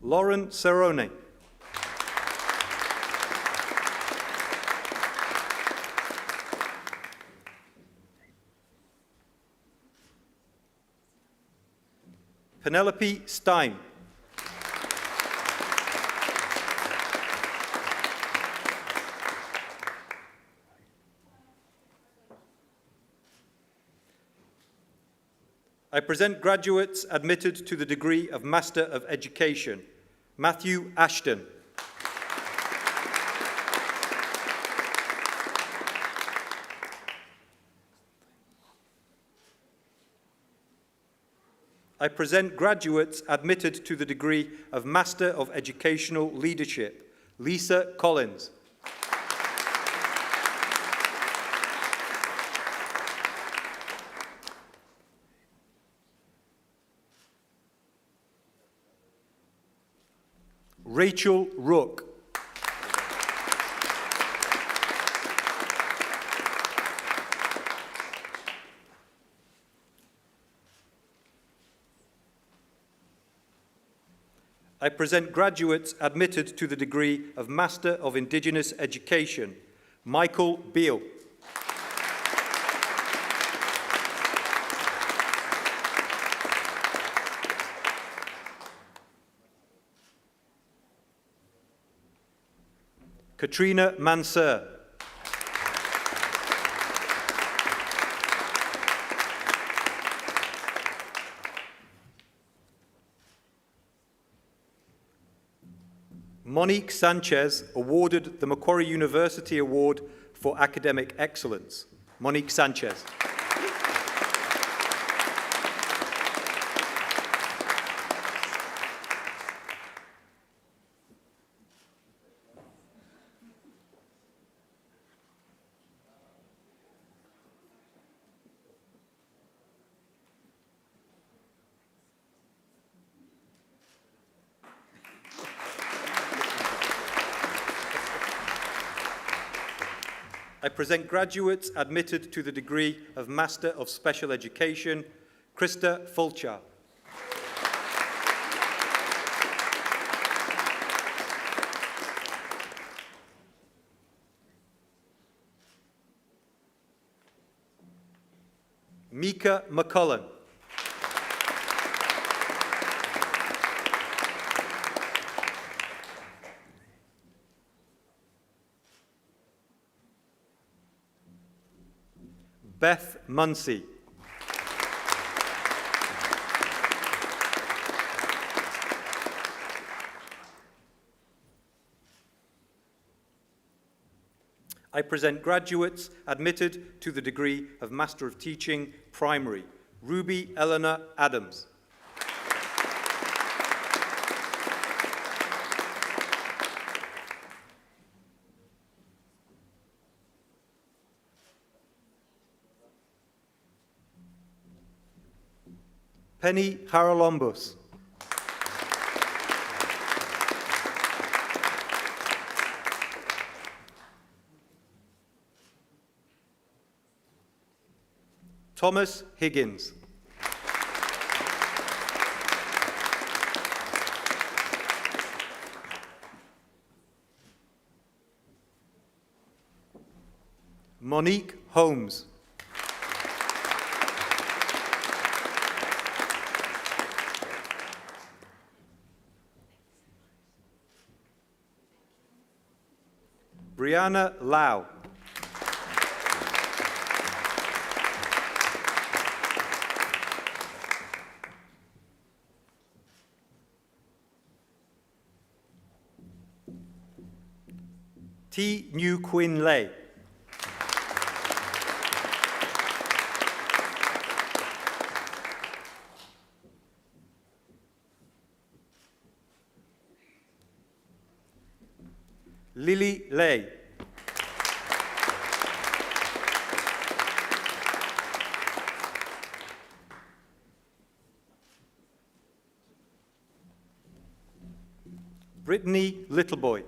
Lauren Cerrone. Penelope Stein. I present graduates admitted to the degree of Master of Education. Matthew Ashton. I present graduates admitted to the degree of Master of Educational Leadership. Lisa Collins. Rachel Rook. I present graduates admitted to the degree of Master of Indigenous Education. Michael Beale. Katrina Mansur. Monique Sanchez, awarded the Macquarie University Award for Academic Excellence. Monique Sanchez. I present graduates admitted to the degree of Master of Special Education, Krista Fulcher. Mika McCullen. Beth Munsey. I present graduates admitted to the degree of Master of Teaching, Primary, Ruby Eleanor Adams. Penny Haralombus. Thomas Higgins. Monique Holmes. Brianna Lau. T. New Quinn Lay. Lily Lay. Brittany Littleboy.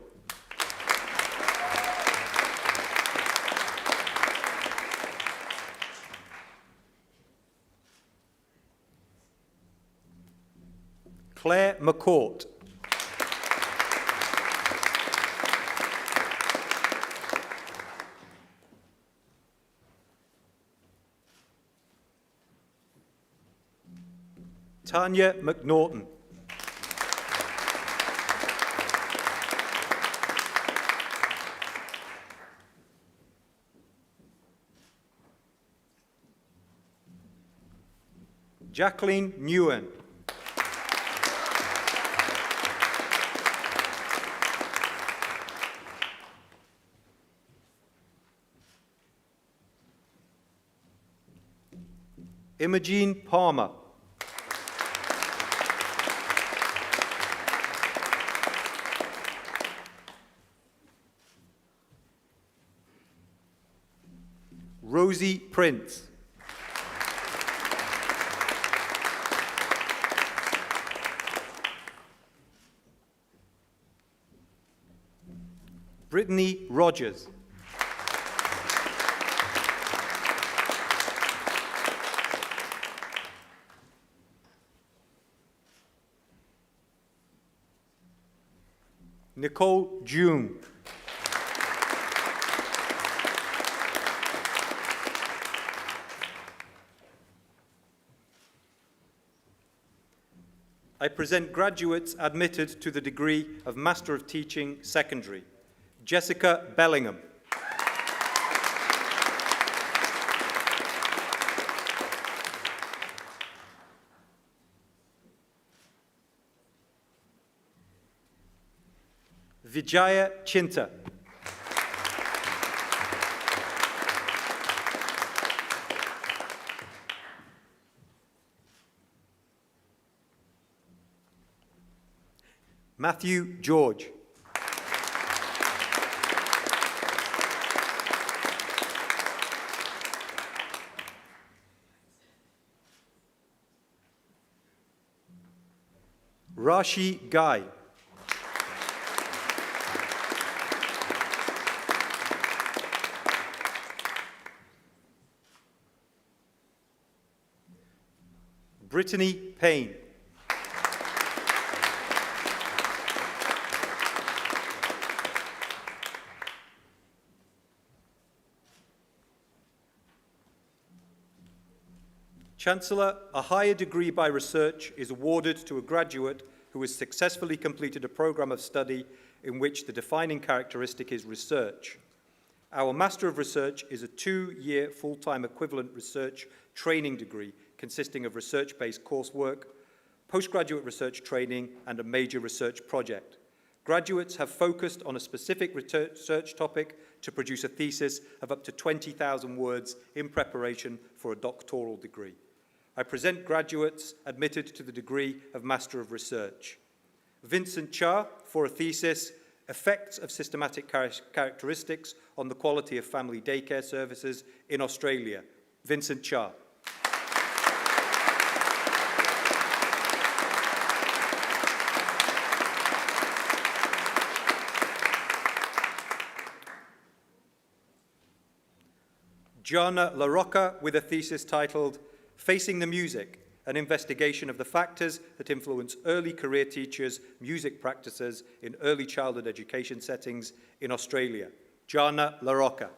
Claire McCourt. Tanya McNaughton. Jacqueline Newen. Imogene Palmer. Rosie Prince. Brittany Rogers. Nicole June. I present graduates admitted to the degree of Master of Teaching, Secondary. Jessica Bellingham. Vijaya Chinta. Matthew George. Rashi Guy. Brittany Payne. Chancellor, a higher degree by research is awarded to a graduate who has successfully completed a programme of study in which the defining characteristic is research. Our Master of Research is a 2-year full-time equivalent research training degree consisting of research-based coursework, postgraduate research training, and a major research project. Graduates have focused on a specific research topic to produce a thesis of up to 20,000 words in preparation for a doctoral degree. I present graduates admitted to the degree of Master of Research. Vincent Cha for a thesis, Effects of Systematic Characteristics on the Quality of Family Daycare Services in Australia. Vincent Cha. Gianna La Rocca with a thesis titled Facing the Music, an investigation of the factors that influence early career teachers' music practices in early childhood education settings in Australia. Gianna La Rocca.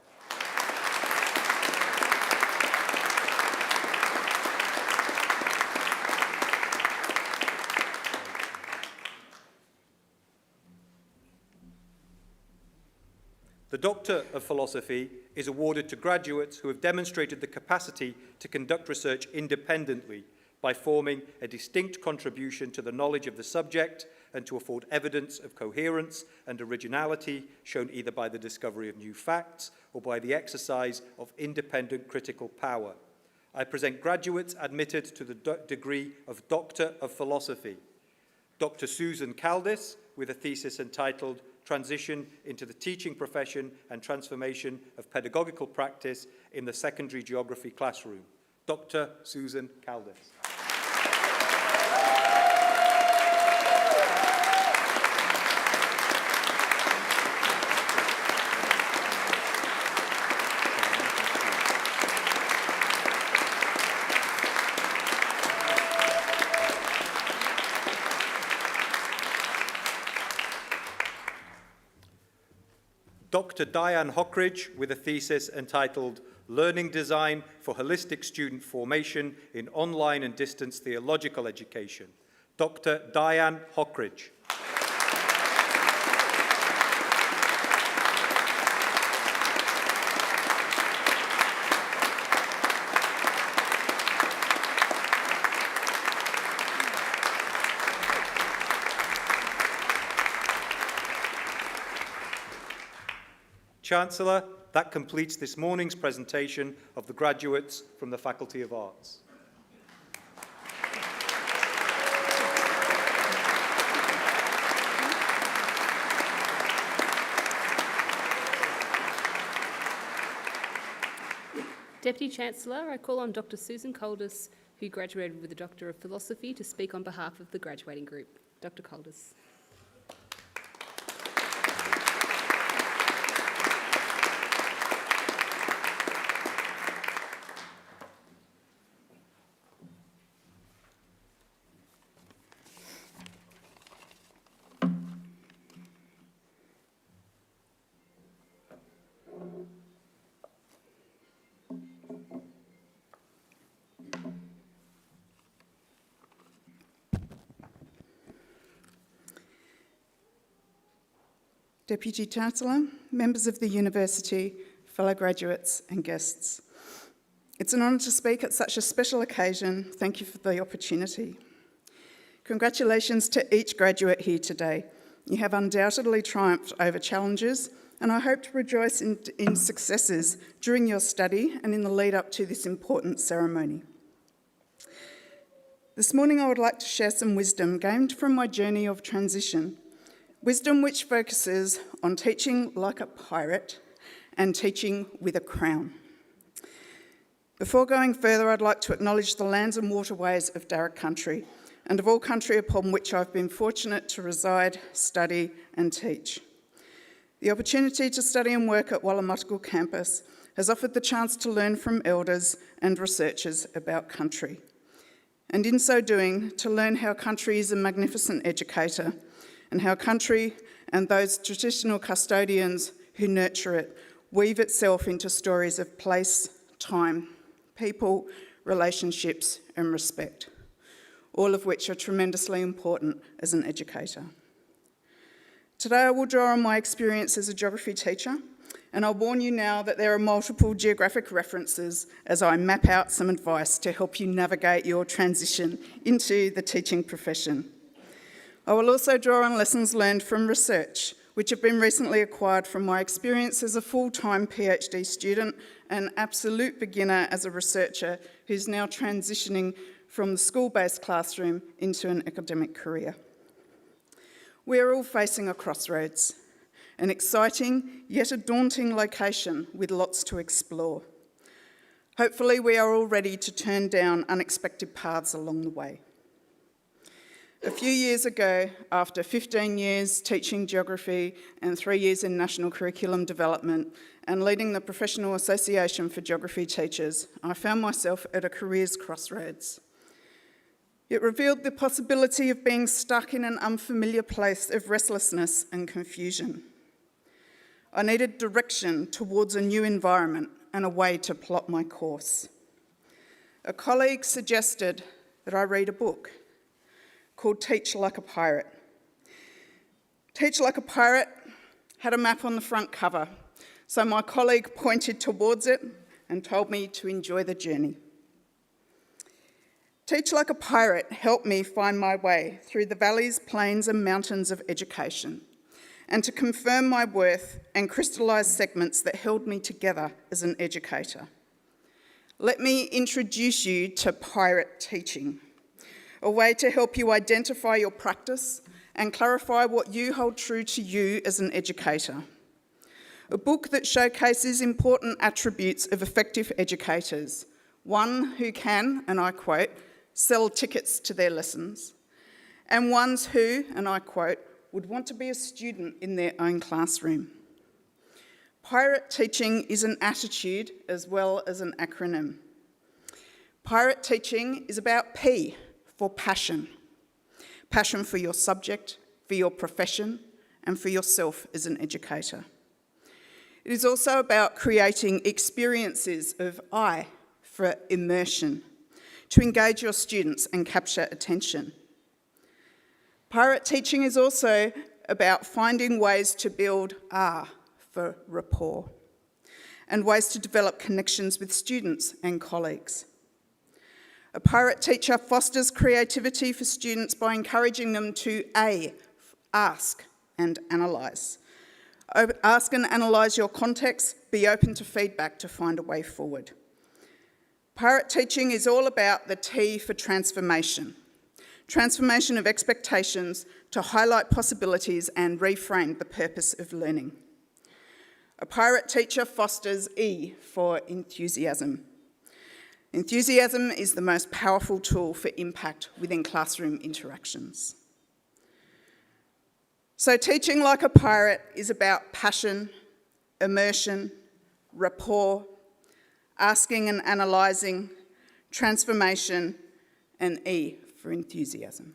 The Doctor of Philosophy is awarded to graduates who have demonstrated the capacity to conduct research independently by forming a distinct contribution to the knowledge of the subject and to afford evidence of coherence and originality shown either by the discovery of new facts or by the exercise of independent critical power. I present graduates admitted to the degree of Doctor of Philosophy. Dr. Susan Caldis with a thesis entitled Transition into the Teaching Profession and Transformation of Pedagogical Practice in the Secondary Geography Classroom. Dr. Susan Caldis. Dr. Diane Hockridge with a thesis entitled Learning Design for Holistic Student Formation in Online and Distance Theological Education. Dr. Diane Hockridge. Chancellor, that completes this morning's presentation of the graduates from the Faculty of Arts.
Deputy Chancellor, I call on Dr. Susan Caldis, who graduated with a Doctor of Philosophy, to speak on behalf of the graduating group. Dr. Caldis.
Deputy Chancellor, members of the University, fellow graduates and guests. It's an honour to speak at such a special occasion. Thank you for the opportunity. Congratulations to each graduate here today. You have undoubtedly triumphed over challenges, and I hope to rejoice in successes during your study and in the lead up to this important ceremony. This morning I would like to share some wisdom gained from my journey of transition. Wisdom which focuses on teaching like a pirate and teaching with a crown. Before going further, I'd like to acknowledge the lands and waterways of Darug country and of all country upon which I've been fortunate to reside, study and teach. The opportunity to study and work at Wallumattagal campus has offered the chance to learn from elders and researchers about country. And in so doing, to learn how country is a magnificent educator and how country and those traditional custodians who nurture it weave itself into stories of place, time, people, relationships and respect, all of which are tremendously important as an educator. Today I will draw on my experience as a geography teacher, and I'll warn you now that there are multiple geographic references as I map out some advice to help you navigate your transition into the teaching profession. I will also draw on lessons learned from research, which have been recently acquired from my experience as a full-time PhD student and absolute beginner as a researcher who's now transitioning from the school-based classroom into an academic career. We are all facing a crossroads, an exciting yet a daunting location with lots to explore. Hopefully we are all ready to turn down unexpected paths along the way. A few years ago, after 15 years teaching geography and 3 years in national curriculum development and leading the Professional Association for Geography Teachers, I found myself at a careers crossroads. It revealed the possibility of being stuck in an unfamiliar place of restlessness and confusion. I needed direction towards a new environment and a way to plot my course. A colleague suggested that I read a book called Teach Like a Pirate. Teach Like a Pirate had a map on the front cover, so my colleague pointed towards it and told me to enjoy the journey. Teach Like a Pirate helped me find my way through the valleys, plains and mountains of education, and to confirm my worth and crystallise segments that held me together as an educator. Let me introduce you to pirate teaching, a way to help you identify your practice and clarify what you hold true to you as an educator. A book that showcases important attributes of effective educators, one who can, and I quote, sell tickets to their lessons, and ones who, and I quote, would want to be a student in their own classroom. Pirate teaching is an attitude as well as an acronym. Pirate teaching is about P for passion. Passion for your subject, for your profession, and for yourself as an educator. It is also about creating experiences of I for immersion, to engage your students and capture attention. Pirate teaching is also about finding ways to build R for rapport and ways to develop connections with students and colleagues. A pirate teacher fosters creativity for students by encouraging them to A, ask and analyse. Ask and analyse your context, be open to feedback to find a way forward. Pirate teaching is all about the T for transformation. Transformation of expectations to highlight possibilities and reframe the purpose of learning. A pirate teacher fosters E for enthusiasm. Enthusiasm is the most powerful tool for impact within classroom interactions. So teaching like a pirate is about passion, immersion, rapport, asking and analysing, transformation, and E for enthusiasm.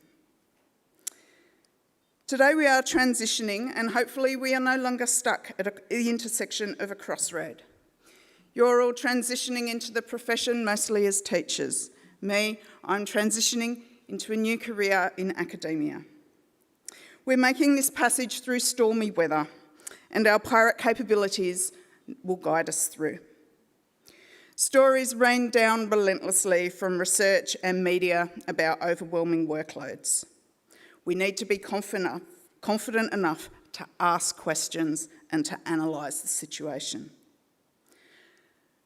Today we are transitioning and hopefully we are no longer stuck at the intersection of a crossroad. You're all transitioning into the profession mostly as teachers. Me, I'm transitioning into a new career in academia. We're making this passage through stormy weather and our pirate capabilities will guide us through. Stories rain down relentlessly from research and media about overwhelming workloads. We need to be confident enough to ask questions and to analyse the situation.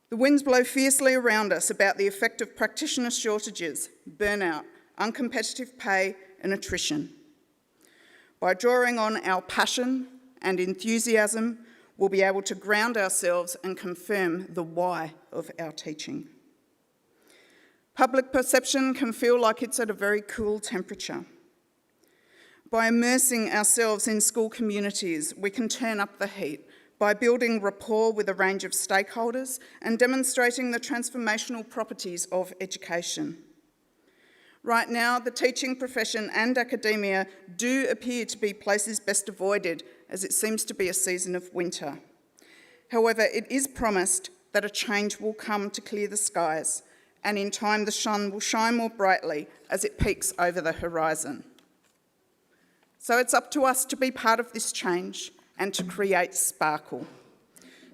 The winds blow fiercely around us about the effect of practitioner shortages, burnout, uncompetitive pay and attrition. By drawing on our passion and enthusiasm, we'll be able to ground ourselves and confirm the why of our teaching. Public perception can feel like it's at a very cool temperature. By immersing ourselves in school communities, we can turn up the heat by building rapport with a range of stakeholders and demonstrating the transformational properties of education. Right now, the teaching profession and academia do appear to be places best avoided, as it seems to be a season of winter. However, it is promised that a change will come to clear the skies and in time the sun will shine more brightly as it peaks over the horizon. So it's up to us to be part of this change and to create sparkle.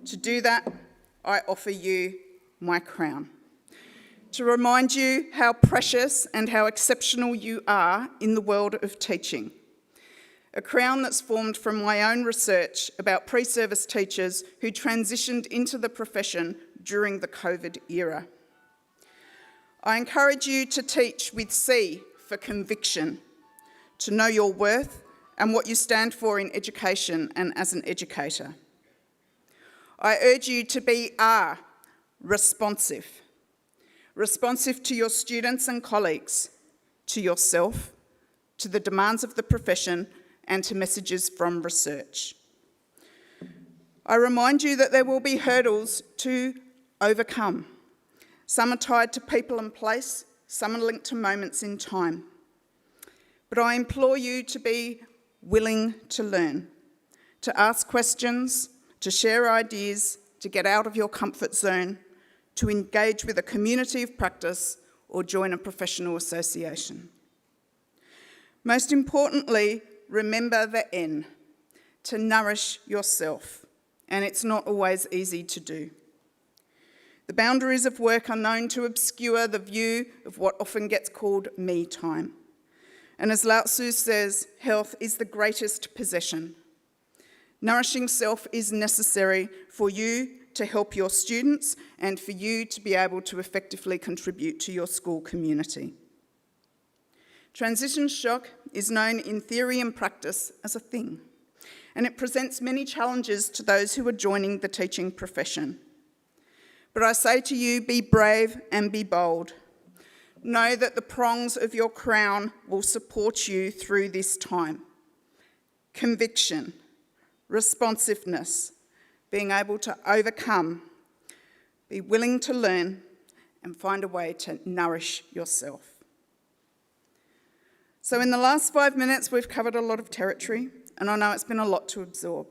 To do that, I offer you my crown, to remind you how precious and how exceptional you are in the world of teaching. A crown that's formed from my own research about pre-service teachers who transitioned into the profession during the COVID era. I encourage you to teach with C for conviction, to know your worth and what you stand for in education and as an educator. I urge you to be R, responsive. Responsive to your students and colleagues, to yourself, to the demands of the profession, and to messages from research. I remind you that there will be hurdles to overcome. Some are tied to people and place, some are linked to moments in time. But I implore you to be willing to learn, to ask questions, to share ideas, to get out of your comfort zone, to engage with a community of practice or join a professional association. Most importantly, remember the N, to nourish yourself, and it's not always easy to do. The boundaries of work are known to obscure the view of what often gets called me time. And as Lao Tzu says, health is the greatest possession. Nourishing self is necessary for you to help your students and for you to be able to effectively contribute to your school community. Transition shock is known in theory and practice as a thing, and it presents many challenges to those who are joining the teaching profession. But I say to you, be brave and be bold. Know that the prongs of your crown will support you through this time. Conviction, responsiveness, being able to overcome, be willing to learn, and find a way to nourish yourself. So in the last 5 minutes, we've covered a lot of territory, and I know it's been a lot to absorb.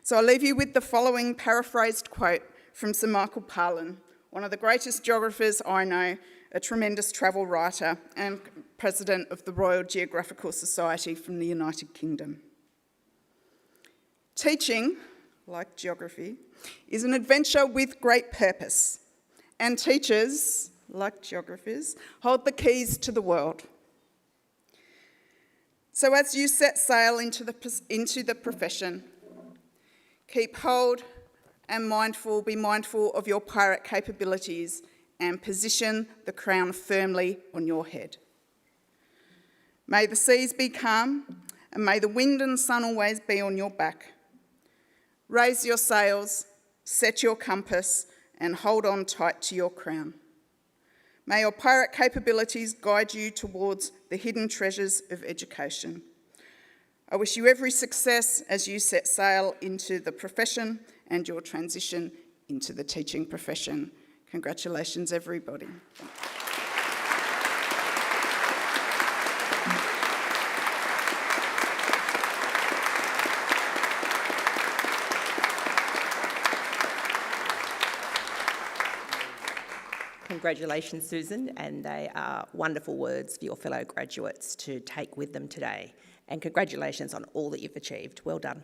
So I'll leave you with the following paraphrased quote from Sir Michael Palin, one of the greatest geographers I know, a tremendous travel writer and president of the Royal Geographical Society from the United Kingdom. Teaching, like geography, is an adventure with great purpose, and teachers, like geographers, hold the keys to the world. So as you set sail into the profession, keep hold and be mindful of your pirate capabilities and position the crown firmly on your head. May the seas be calm, and may the wind and sun always be on your back. Raise your sails, set your compass, and hold on tight to your crown. May your pirate capabilities guide you towards the hidden treasures of education. I wish you every success as you set sail into the profession and your transition into the teaching profession. Congratulations, everybody.
Congratulations, Susan, and they are wonderful words for your fellow graduates to take with them today. And congratulations on all that you've achieved. Well done.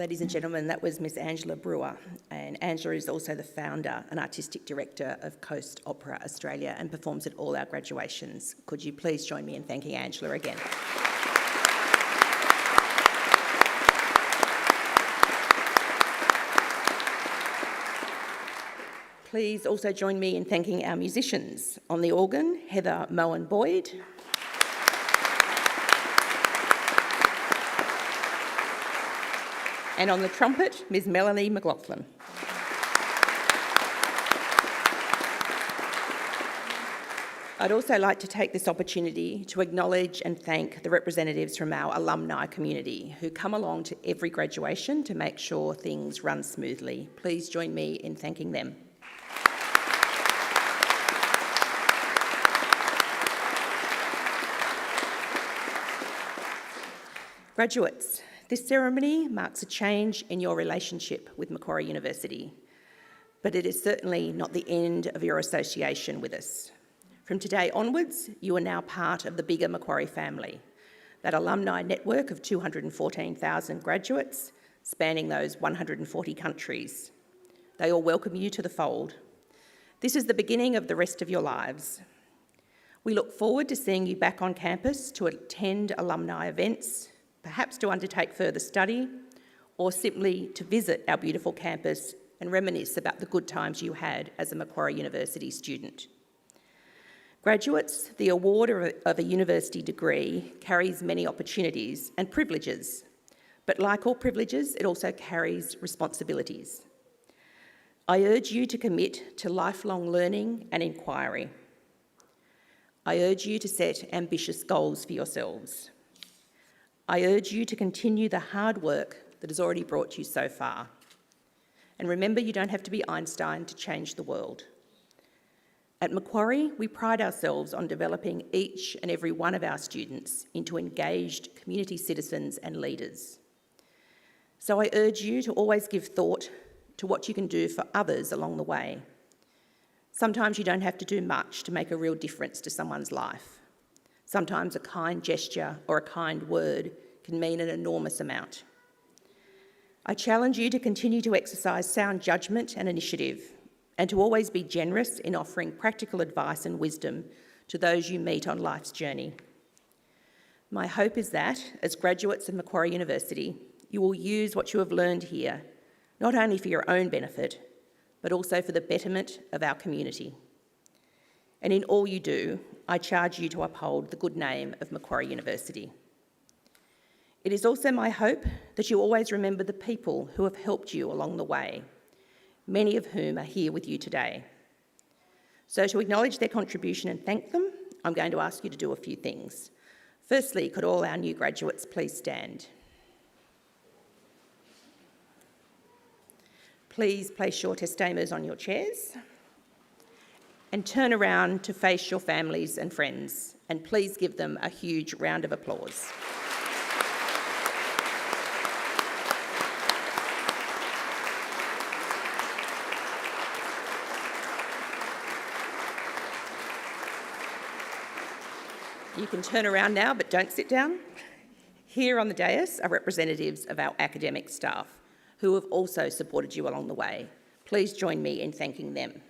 Ladies and gentlemen, that was Miss Angela Brewer, and Angela is also the founder and artistic director of Coast Opera Australia and performs at all our graduations. Could you please join me in thanking Angela again? Please also join me in thanking our musicians. On the organ, Heather Moen-Boyd. And on the trumpet, Ms. Melanie McLaughlin. I'd also like to take this opportunity to acknowledge and thank the representatives from our alumni community who come along to every graduation to make sure things run smoothly. Please join me in thanking them. Graduates, this ceremony marks a change in your relationship with Macquarie University, but it is certainly not the end of your association with us. From today onwards, you are now part of the bigger Macquarie family, that alumni network of 214,000 graduates spanning those 140 countries. They all welcome you to the fold. This is the beginning of the rest of your lives. We look forward to seeing you back on campus to attend alumni events, perhaps to undertake further study, or simply to visit our beautiful campus and reminisce about the good times you had as a Macquarie University student. Graduates, the award of a university degree carries many opportunities and privileges, but like all privileges, it also carries responsibilities. I urge you to commit to lifelong learning and inquiry. I urge you to set ambitious goals for yourselves. I urge you to continue the hard work that has already brought you so far. And remember, you don't have to be Einstein to change the world. At Macquarie, we pride ourselves on developing each and every one of our students into engaged community citizens and leaders. So I urge you to always give thought to what you can do for others along the way. Sometimes you don't have to do much to make a real difference to someone's life. Sometimes a kind gesture or a kind word can mean an enormous amount. I challenge you to continue to exercise sound judgment and initiative, and to always be generous in offering practical advice and wisdom to those you meet on life's journey. My hope is that, as graduates of Macquarie University, you will use what you have learned here, not only for your own benefit, but also for the betterment of our community. And in all you do, I charge you to uphold the good name of Macquarie University. It is also my hope that you always remember the people who have helped you along the way, many of whom are here with you today. So to acknowledge their contribution and thank them, I'm going to ask you to do a few things. Firstly, could all our new graduates please stand? Please place your testamers on your chairs and turn around to face your families and friends, and please give them a huge round of applause. You can turn around now, but don't sit down. Here on the dais are representatives of our academic staff who have also supported you along the way. Please join me in thanking them.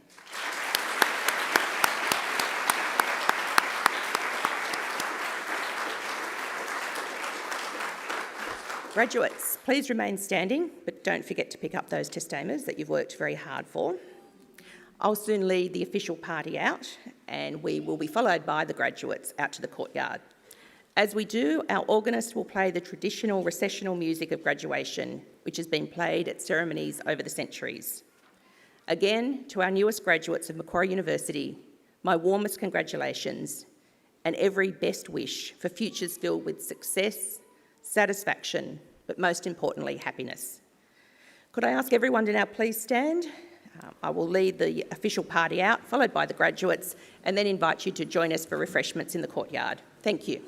Graduates, please remain standing, but don't forget to pick up those testamers that you've worked very hard for. I'll soon lead the official party out, and we will be followed by the graduates out to the courtyard. As we do, our organist will play the traditional recessional music of graduation, which has been played at ceremonies over the centuries. Again, to our newest graduates of Macquarie University, my warmest congratulations and every best wish for futures filled with success, satisfaction, but most importantly, happiness. Could I ask everyone to now please stand? I will lead the official party out, followed by the graduates, and then invite you to join us for refreshments in the courtyard. Thank you.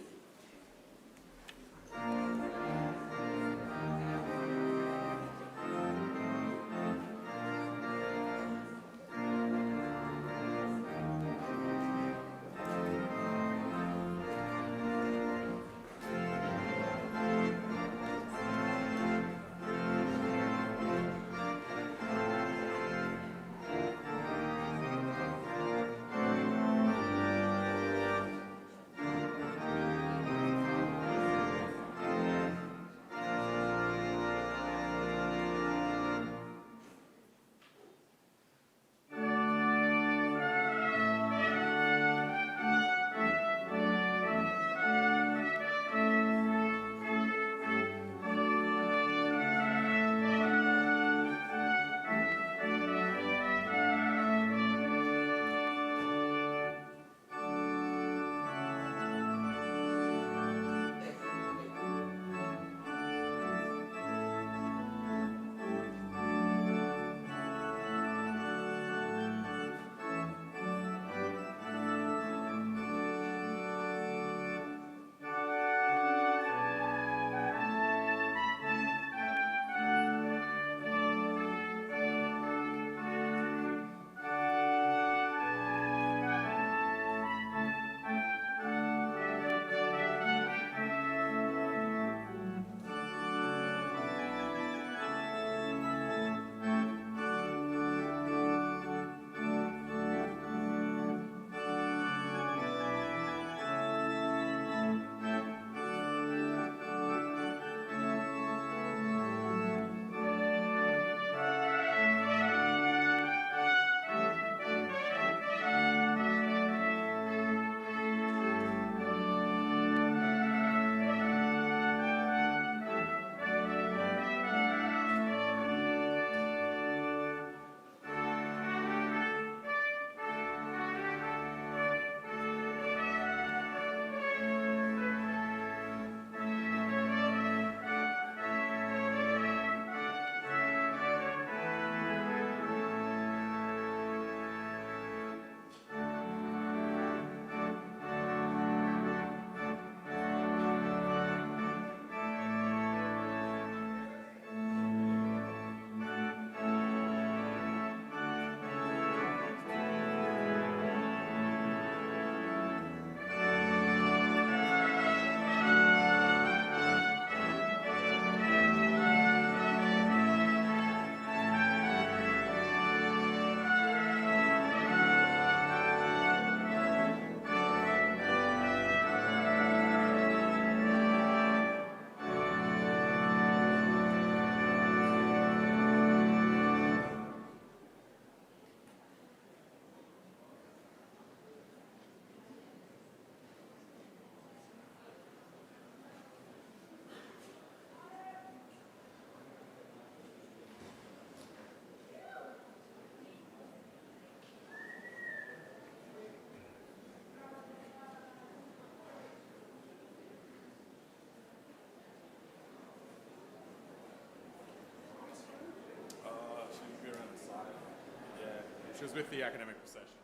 was with the academic procession.